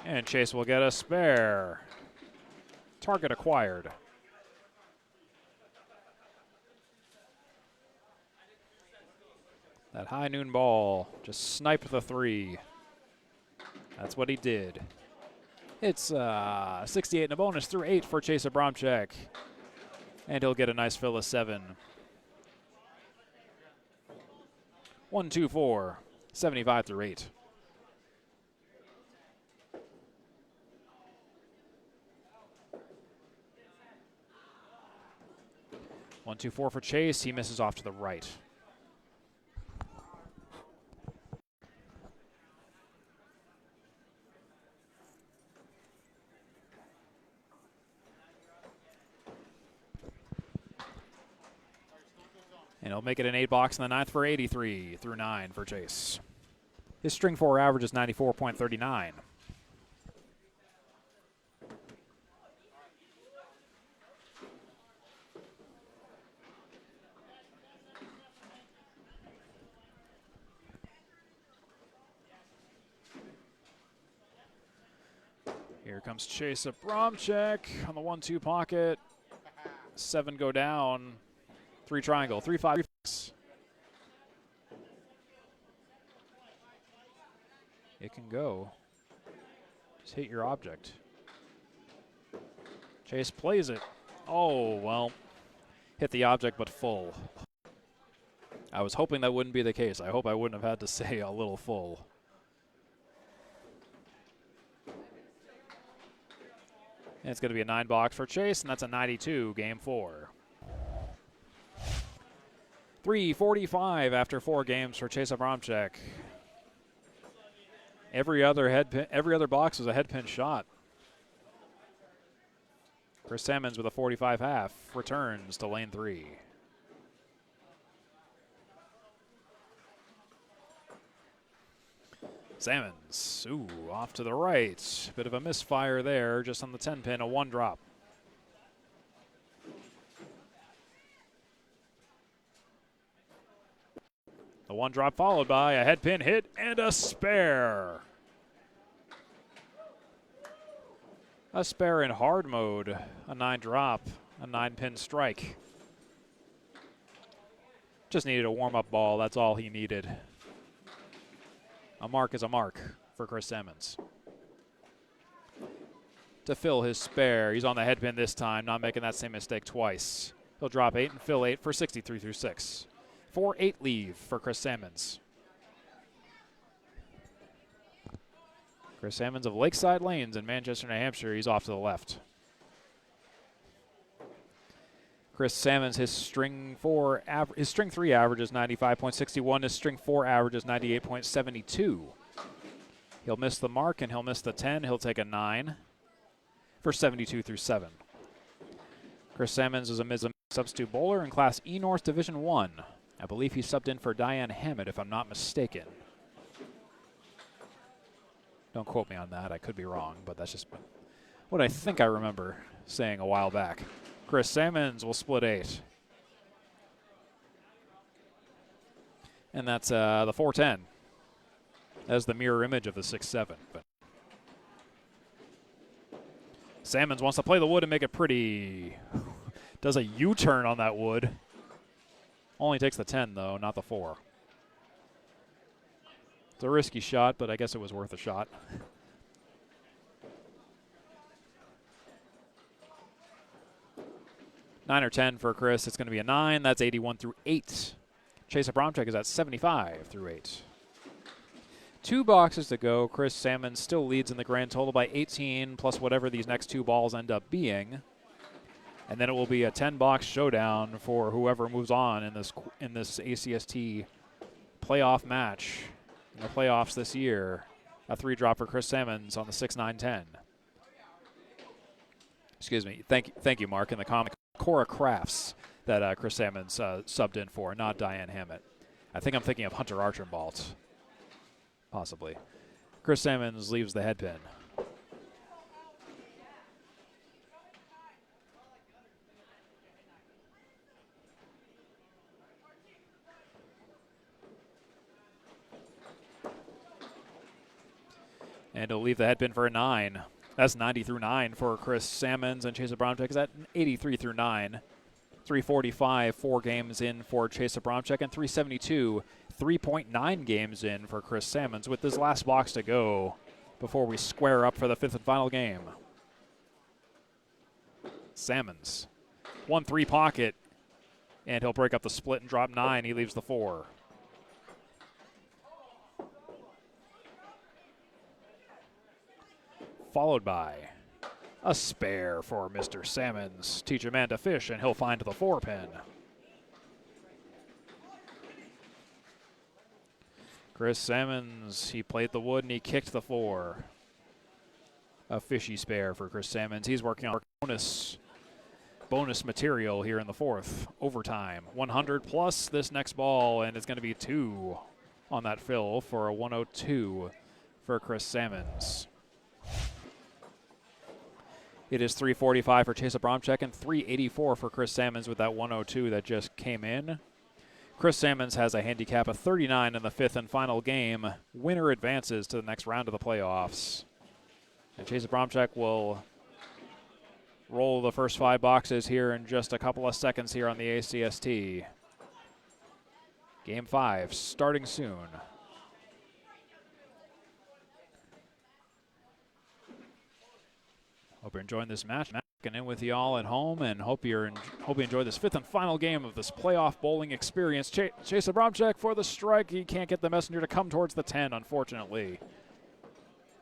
And Chase will get a spare. Target acquired. That high noon ball just sniped the 3. That's what he did. It's 68 and a bonus through 8 for Chase Abramczyk. And he'll get a nice fill of 7. 1, 2, 4, 75 through 8. 1, 2, 4 for Chase. He misses off to the right. And he'll make it an 8 box in the 9th for 83 through 9 for Chase. His string 4 average is 94.39. Here comes Chase Abramczyk on the 1-2 pocket. 7 go down. 3 triangle, 3, 5, 6. It can go. Just hit your object. Chase plays it. Oh, well. Hit the object, but full. I was hoping that wouldn't be the case. I hope I wouldn't have had to say a little full. And it's going to be a 9 box for Chase, and that's a 92, game 4. 345 after 4 games for Chase Abramczyk. Every other box was a head pin shot. Chris Salmons with a 45 half returns to lane 3. Salmons, ooh, off to the right. Bit of a misfire there, just on the 10 pin, a 1 drop. The 1 drop followed by a head pin hit and a spare. A spare in hard mode, a 9 drop, a 9-pin strike. Just needed a warm-up ball, that's all he needed. A mark is a mark for Chris Salmons. To fill his spare, he's on the head pin this time, not making that same mistake twice. He'll drop 8 and fill 8 for 63 through 6. 4-8 leave for Chris Salmons. Chris Salmons of Laneside Lanes in Manchester, New Hampshire. He's off to the left. Chris Salmons, his string 3 average is 95.61. His string 4 average is 98.72. He'll miss the mark and he'll miss the 10. He'll take a 9 for 72 through 7. Chris Salmons is a mid substitute bowler in Class E North Division 1. I believe he subbed in for Diane Hammett, if I'm not mistaken. Don't quote me on that. I could be wrong, but that's just what I think I remember saying a while back. Chris Salmons will split 8. And that's the 410. That's the mirror image of the 6-7. But Salmons wants to play the wood and make it pretty. Does a U-turn on that wood. Only takes the 10, though, not the 4. It's a risky shot, but I guess it was worth a shot. Nine or 10 for Chris. It's going to be a 9. That's 81 through 8. Chase Abramczyk is at 75 through 8. 2 boxes to go. Chris Salmons still leads in the grand total by 18, plus whatever these next 2 balls end up being. And then it will be a 10-box showdown for whoever moves on in this ACST playoff match in the playoffs this year. A 3-drop for Chris Salmons on the 6-9-10. Excuse me. Thank you, Mark, in the comic. Cora Crafts that Chris Salmons subbed in for, not Diane Hammett. I think I'm thinking of Hunter Archambault, possibly. Chris Salmons leaves the head pin. And he'll leave the head pin for a 9. That's 90 through 9 for Chris Salmons, and Chase Abramczyk is at 83 through 9. 345, 4 games in for Chase Abramczyk, and 372, 3.9 games in for Chris Salmons, with this last box to go before we square up for the 5th and final game. Salmons, 1-3 pocket, and he'll break up the split and drop 9. He leaves the 4. Followed by a spare for Mr. Salmons. Teach a man to fish, and he'll find the 4-pin. Chris Salmons, he played the wood and he kicked the 4. A fishy spare for Chris Salmons. He's working on bonus material here in the 4th. Overtime. 100 plus this next ball, and it's going to be 2 on that fill for a 102 for Chris Salmons. It is 345 for Chase Abramczyk and 384 for Chris Salmons with that 102 that just came in. Chris Salmons has a handicap of 39 in the 5th and final game. Winner advances to the next round of the playoffs. And Chase Abramczyk will roll the first 5 boxes here in just a couple of seconds here on the ACST. Game 5 starting soon. Hope you're enjoying this match. Checking in with you all at home, and hope you enjoy this 5th and final game of this playoff bowling experience. Chase Abramczyk for the strike. He can't get the messenger to come towards the 10, unfortunately.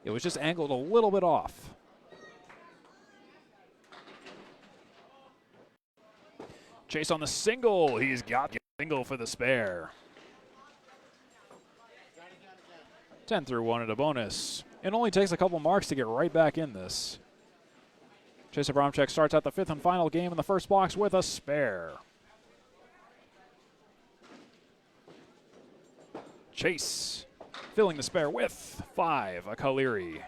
It was just angled a little bit off. Chase on the single. He's got the single for the spare. 10 through 1 at a bonus. It only takes a couple marks to get right back in this. Chase Abramczyk starts out the 5th and final game in the first box with a spare. Chase filling the spare with 5, a Kaliri.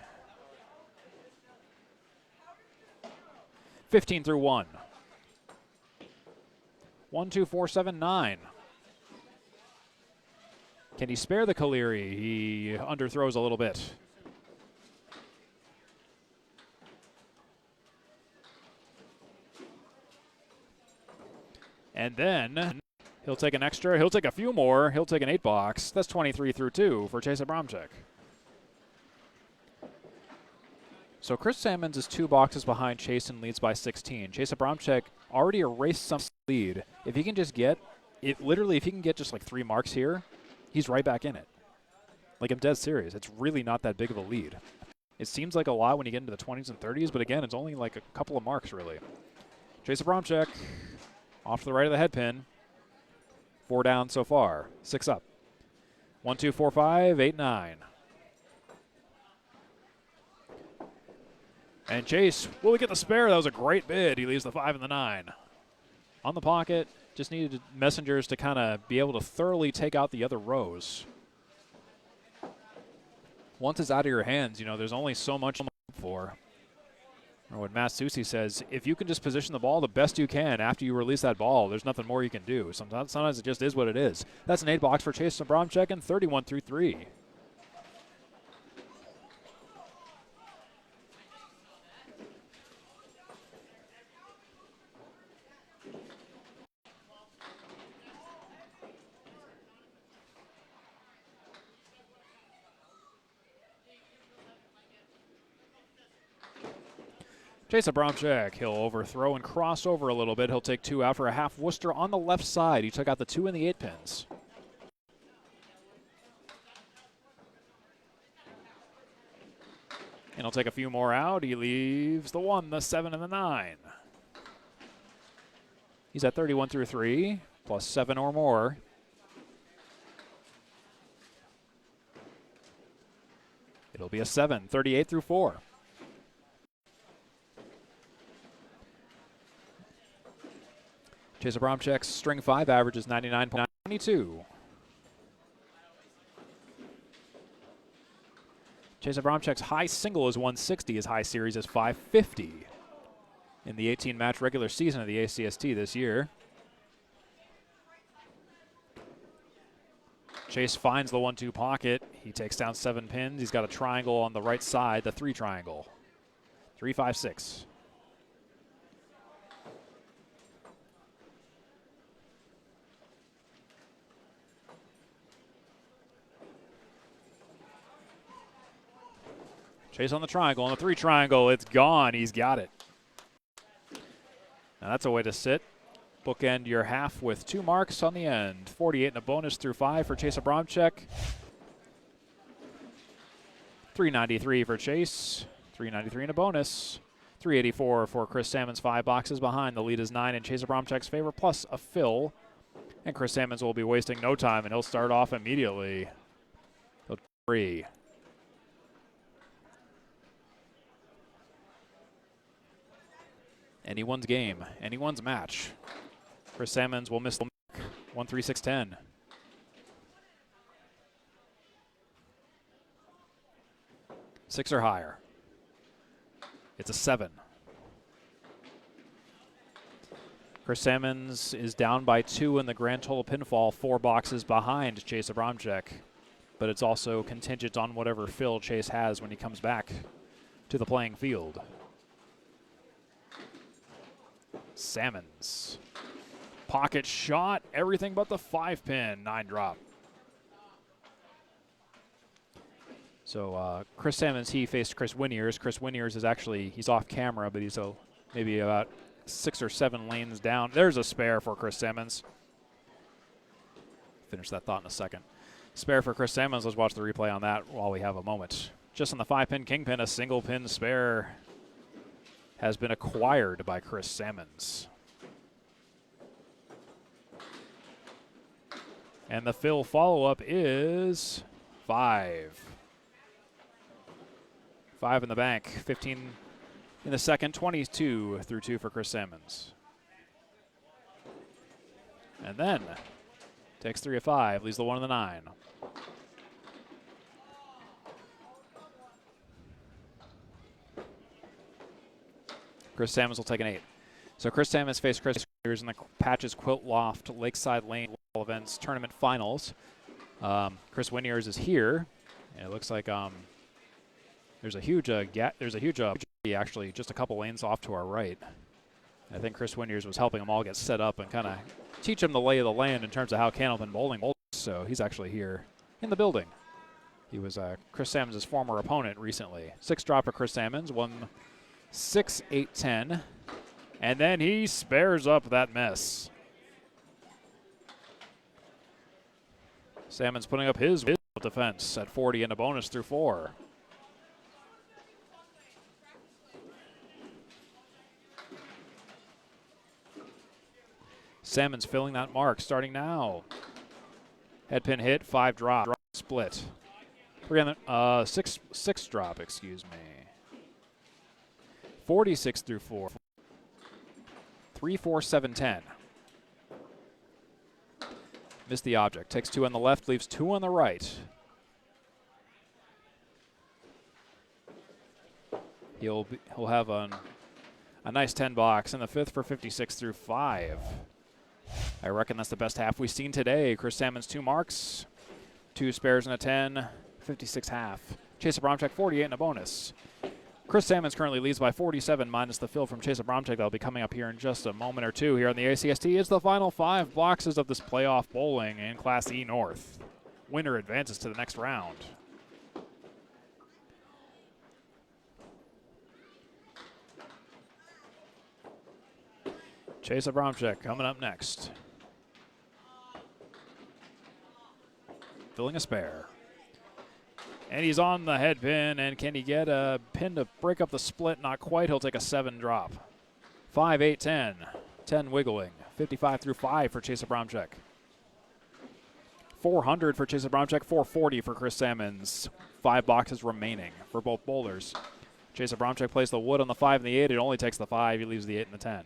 15 through 1. 1, 2, 4, 7, 9. Can he spare the Kaliri? He underthrows a little bit. And then he'll take an extra. He'll take a few more. He'll take an 8-box. That's 23 through 2 for Chase Abramczyk. So Chris Salmons is 2 boxes behind Chase and leads by 16. Chase Abramczyk already erased some lead. If he can just get it, literally, if he can get just like 3 marks here, he's right back in it. Like, I'm dead serious. It's really not that big of a lead. It seems like a lot when you get into the 20s and 30s, but again, it's only like a couple of marks, really. Chase Abramczyk off to the right of the head pin. 4 down so far. 6 up. 1, 2, 4, 5, 8, 9. And Chase, will we get the spare? That was a great bid. He leaves the 5 and the 9. On the pocket, just needed messengers to kind of be able to thoroughly take out the other rows. Once it's out of your hands, you know, there's only so much for. Or what Matt Susi says, if you can just position the ball the best you can after you release that ball, there's nothing more you can do. Sometimes it just is what it is. That's an 8-box for Chase Abramczyk and 31 through 3. Chase Abramczyk, he'll overthrow and cross over a little bit. He'll take 2 out for a half Worcester on the left side. He took out the 2 and the 8 pins. And he'll take a few more out. He leaves the 1, the 7, and the 9. He's at 31 through 3, plus 7 or more. It'll be a 7, 38 through 4. Chase Abramczyk's string 5 average is 99.22. Chase Abramczyk's high single is 160. His high series is 550 in the 18-match regular season of the ACST this year. Chase finds the 1-2 pocket. He takes down 7 pins. He's got a triangle on the right side, the 3 triangle. 3, 5, 6. Chase on the triangle, on the 3 triangle, it's gone. He's got it. Now that's a way to sit. Bookend your half with 2 marks on the end. 48 and a bonus through 5 for Chase Abramczyk. 393 for Chase. 393 and a bonus. 384 for Chris Salmons, 5 boxes behind. The lead is 9 in Chase Abramczyk's favor, plus a fill. And Chris Salmons will be wasting no time, and he'll start off immediately. He'll 3. Anyone's game, anyone's match. Chris Salmons will miss the mark. 1, 3, 6, 10. Six or higher. It's a 7. Chris Salmons is down by 2 in the grand total pinfall, 4 boxes behind Chase Abramczyk. But it's also contingent on whatever fill Chase has when he comes back to the playing field. Salmons. Pocket shot, everything but the 5-pin, 9 drop. So Chris Salmons, he faced Chris Winiers. Chris Winiers is actually, he's off camera, but he's maybe about 6 or 7 lanes down. There's a spare for Chris Salmons. Finish that thought in a second. Spare for Chris Salmons. Let's watch the replay on that while we have a moment. Just on the 5-pin kingpin, a single pin spare has been acquired by Chris Salmons. And the fill follow-up is 5. 5 in the bank, 15 in the second, 22 through 2 for Chris Salmons. And then takes 3 of 5, leaves the 1 and the 9. Chris Salmons will take an 8. So Chris Salmons faced Chris Winiers in the Patches Quilt Loft Lakeside Lane Events Tournament Finals. Chris Winiers is here, and it looks like there's a huge gap. There's a huge actually just a couple lanes off to our right I think Chris Wynders was helping them all get set up and kind of teach them the lay of the land in terms of how Candlepin bowling. So he's actually here in the building. He was Chris Salmons' former opponent recently. 6 drop for Chris Salmons, 1-6, 8-10. And then he spares up that mess. Salmons putting up his defense at 40 and a bonus through 4. Salmons filling that mark starting now. Head pin hit, 5 drop split. We're gonna 6 drop, excuse me. 46 through 4. 3, 4, 7, 10. Missed the object. Takes 2 on the left, leaves 2 on the right. He'll have a nice 10 box in the 5th for 56 through 5. I reckon that's the best half we've seen today. Chris Salmons 2 marks, 2 spares and a 10, 56 half. Chase Abramczyk 48 and a bonus. Chris Salmons currently leads by 47 minus the fill from Chase Abramczyk. That'll be coming up here in just a moment or two here on the ACST. It's the final 5 boxes of this playoff bowling in Class E North. Winner advances to the next round. Chase Abramczyk coming up next. Filling a spare. And he's on the head pin, and can he get a pin to break up the split? Not quite. He'll take a 7 drop. 5, 8, 10. 10 wiggling. 55 through 5 for Chase Abramczyk. 400 for Chase Abramczyk, 440 for Chris Salmons. 5 boxes remaining for both bowlers. Chase Abramczyk plays the wood on the 5 and the 8. It only takes the 5. He leaves the 8 and the 10.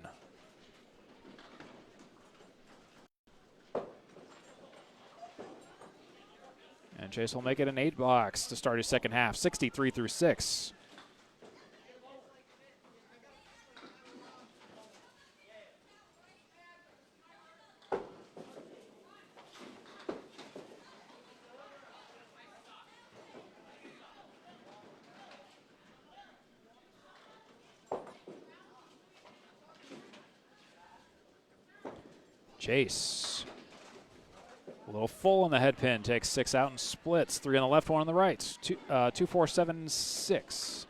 And Chase will make it an 8 box to start his second half, 63 through 6. Chase. A little full on the head pin, takes 6 out and splits. 3 on the left, 1 on the right. 2, 4, 7, 6.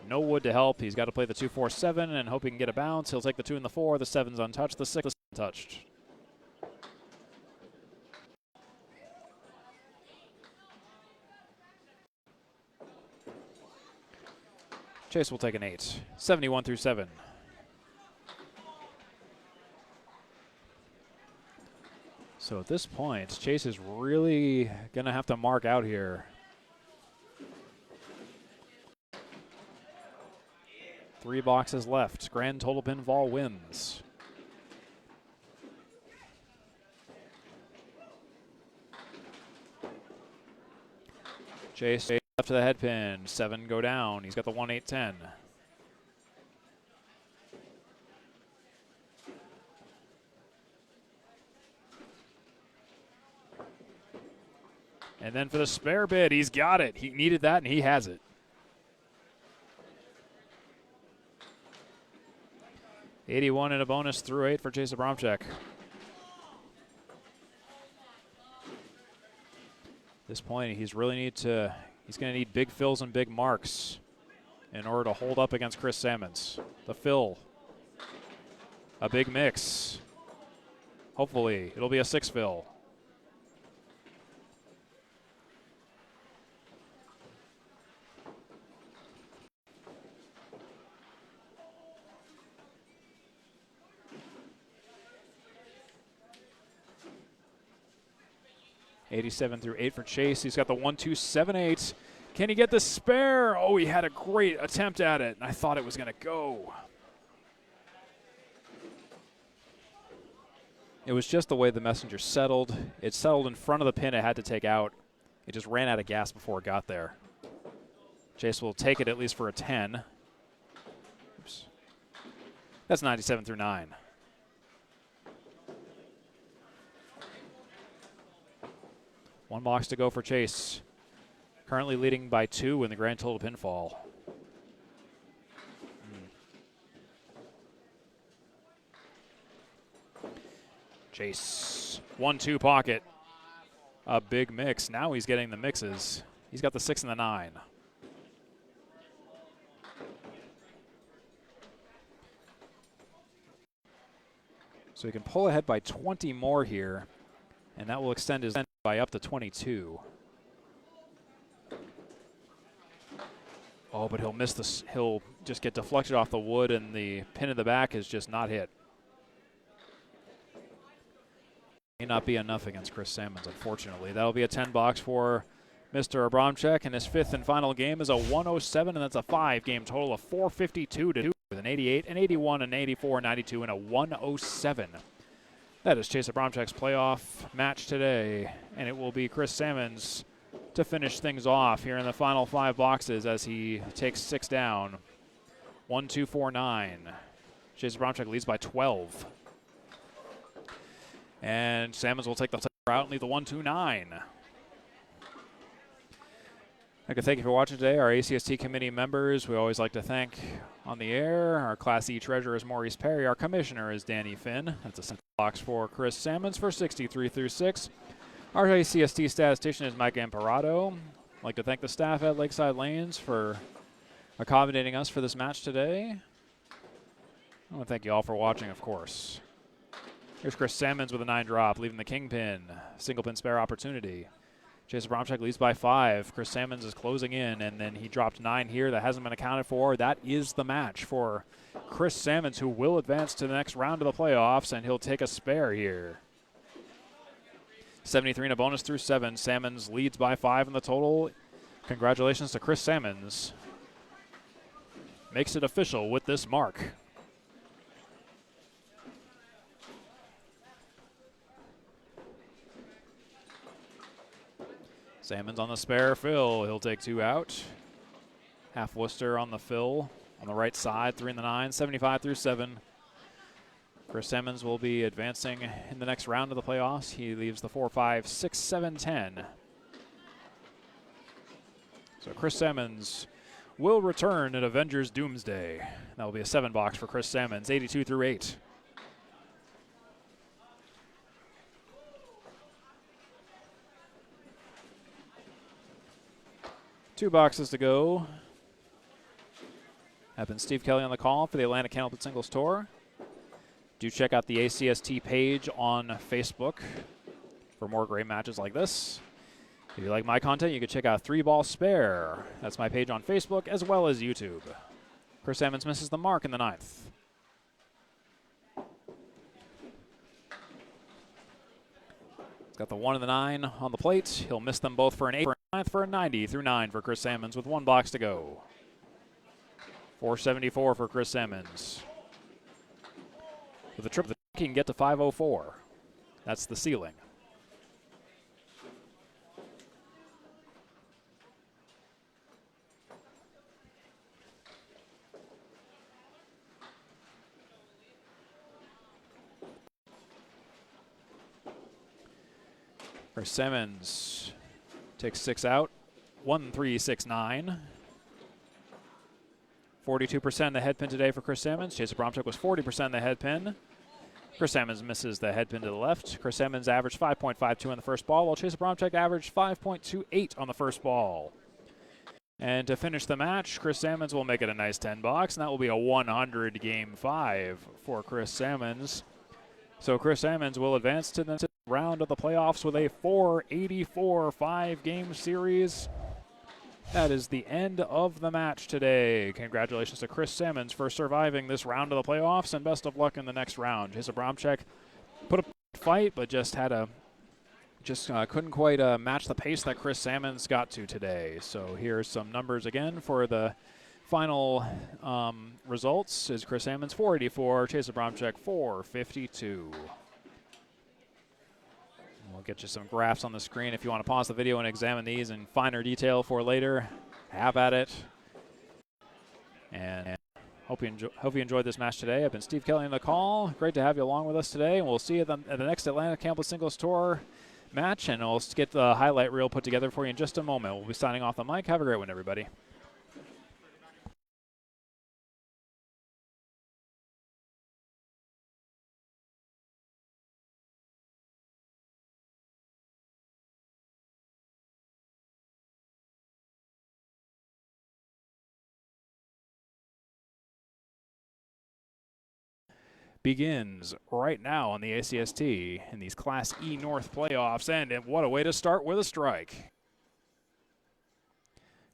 No wood to help. He's got to play the 2, 4, 7 and hope he can get a bounce. He'll take the 2 and the 4. The 7's untouched. The 6 is untouched. Chase will take an 8. 71 through 7. So at this point, Chase is really going to have to mark out here. 3 boxes left. Grand total pinfall wins. Chase left to the head pin. 7 go down. He's got the 1, 8, 10. And then for the spare bid, he's got it. He needed that, and he has it. $81 and a bonus through 8 for Chase Abramczyk. At this point, he's going to need big fills and big marks in order to hold up against Chris Salmons. The fill. A big mix. Hopefully, it'll be a 6 fill. $87 through 8 for Chase. He's got the 1, 2, 7, 8. Can he get the spare? Oh, he had a great attempt at it, and I thought it was going to go. It was just the way the messenger settled. It settled in front of the pin it had to take out. It just ran out of gas before it got there. Chase will take it at least for a 10. Oops. That's 97 through 9. One box to go for Chase. Currently leading by 2 in the grand total pinfall. Chase, 1-2 pocket. A big mix. Now he's getting the mixes. He's got the 6 and the 9. So he can pull ahead by 20 more here, and that will extend his by up to 22. Oh, but he'll miss this. He'll just get deflected off the wood, and the pin in the back is just not hit. May not be enough against Chris Salmons, unfortunately. That'll be a 10 box for Mr. Abramczyk, and his 5th and final game is a 107, and that's a 5-game total of 452 to 2 with an 88, an 81, an 84, 92, and a 107. That is Chase Abramczyk's playoff match today, and it will be Chris Salmons to finish things off here in the final 5 boxes as he takes 6 down. 1, 2, 4, 9. Chase Abramczyk leads by 12. And Salmons will take the route and leave the 1, 2, 9. I'd like to thank you for watching today. Our ACST committee members, we always like to thank on the air. Our Class E treasurer is Maurice Perry. Our commissioner is Danny Finn. That's a center box for Chris Salmons for 63 through 6. Our ACST statistician is Mike Imparato. I'd like to thank the staff at Lakeside Lanes for accommodating us for this match today. I want to thank you all for watching, of course. Here's Chris Salmons with a 9 drop, leaving the kingpin. Single pin spare opportunity. Chase Abramczyk leads by 5. Chris Salmons is closing in, and then he dropped 9 here. That hasn't been accounted for. That is the match for Chris Salmons, who will advance to the next round of the playoffs, and he'll take a spare here. 73 and a bonus through 7. Salmons leads by 5 in the total. Congratulations to Chris Salmons. Makes it official with this mark. Salmons on the spare fill. He'll take 2 out. Half Worcester on the fill. On the right side, 3 in the 9, 75 through 7. Chris Salmons will be advancing in the next round of the playoffs. He leaves the 4, 5, 6, 7, 10. So Chris Salmons will return at Avengers Doomsday. That will be a 7 box for Chris Salmons, 82 through 8. Two boxes to go. Have been Steve Kelly on the call for the Atlantic Candlepin Singles Tour. Do check out the ACST page on Facebook for more great matches like this. If you like my content, you can check out 3 Ball Spare. That's my page on Facebook as well as YouTube. Chris Salmons misses the mark in the 9th. He's got the 1 and the 9 on the plate. He'll miss them both for an 8, for a 9th, for a 90 through 9 for Chris Salmons with 1 box to go. 474 for Chris Salmons. With a trip, he can get to 504. That's the ceiling. Chris Salmons takes 6 out. 1, 3, 6, 9. 42% the head pin today for Chris Salmons. Chase Abramczyk was 40% the head pin. Chris Salmons misses the head pin to the left. Chris Salmons averaged 5.52 on the first ball, while Chase Abramczyk averaged 5.28 on the first ball. And to finish the match, Chris Salmons will make it a nice 10 box, and that will be a 100 game 5 for Chris Salmons. So Chris Salmons will advance to the round of the playoffs with a 484 5-game series. That is the end of the match today. Congratulations to Chris Salmons for surviving this round of the playoffs, and best of luck in the next round. Chase Abramczyk put up a fight, but just had a couldn't quite match the pace that Chris Salmons got to today. So here's some numbers again for the final results. Is Chris Salmons 484, Chase Abramczyk 452. We'll get you some graphs on the screen if you want to pause the video and examine these in finer detail for later. Have at it. And hope you enjoyed this match today. I've been Steve Kelly on the call. Great to have you along with us today. And we'll see you at the next Atlantic Candlepin Singles Tour match. And we'll get the highlight reel put together for you in just a moment. We'll be signing off the mic. Have a great one, everybody. begins right now on the ACST in these Class E North playoffs, and what a way to start with a strike.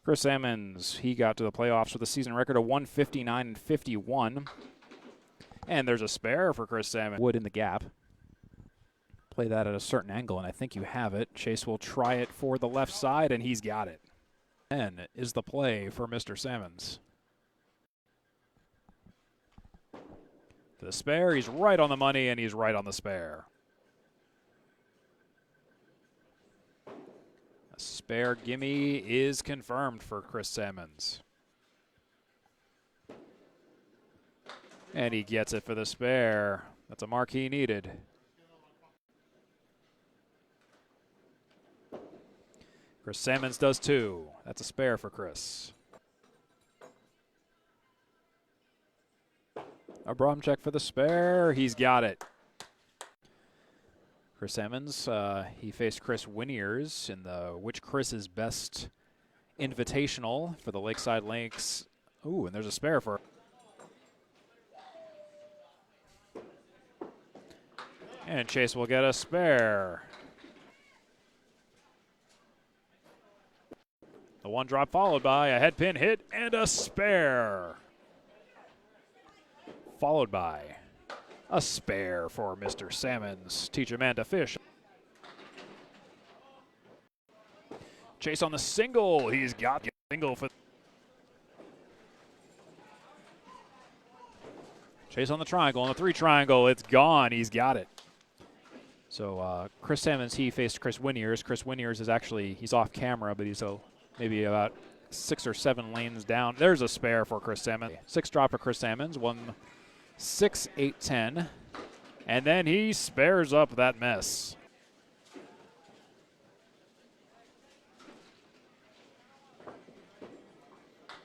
Chris Salmons, he got to the playoffs with a season record of 159-51. And there's a spare for Chris Salmons. Wood in the gap. Play that at a certain angle, and I think you have it. Chase will try it for the left side, and he's got it. 10 is the play for Mr. Salmons. For the spare, he's right on the money, and he's right on the spare. A spare gimme is confirmed for Chris Salmons. And he gets it for the spare. That's a mark he needed. Chris Salmons does too. That's a spare for Chris. Abramczyk for the spare. He's got it. Chris Salmons, he faced Chris Winiers in the Which Chris is Best Invitational for the Laneside Lanes. Ooh, and there's a spare for. And Chase will get a spare. The one drop followed by a head pin hit and a spare. Followed by a spare for Mr. Salmons. Teach a man to fish. Chase on the single. He's got the single for. Chase on the triangle. On the 3 triangle. It's gone. He's got it. So Chris Salmons, he faced Chris Winiers. Chris Winiers is actually, he's off camera, but he's maybe about 6 or 7 lanes down. There's a spare for Chris Salmons. 6 drop for Chris Salmons, 1-6-8-10. And then he spares up that mess.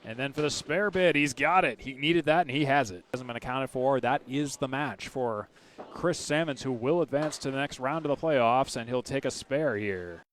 And then for the spare bid, he's got it. He needed that, and he has it. Hasn't been accounted for. That is the match for Chris Salmons, who will advance to the next round of the playoffs, and he'll take a spare here.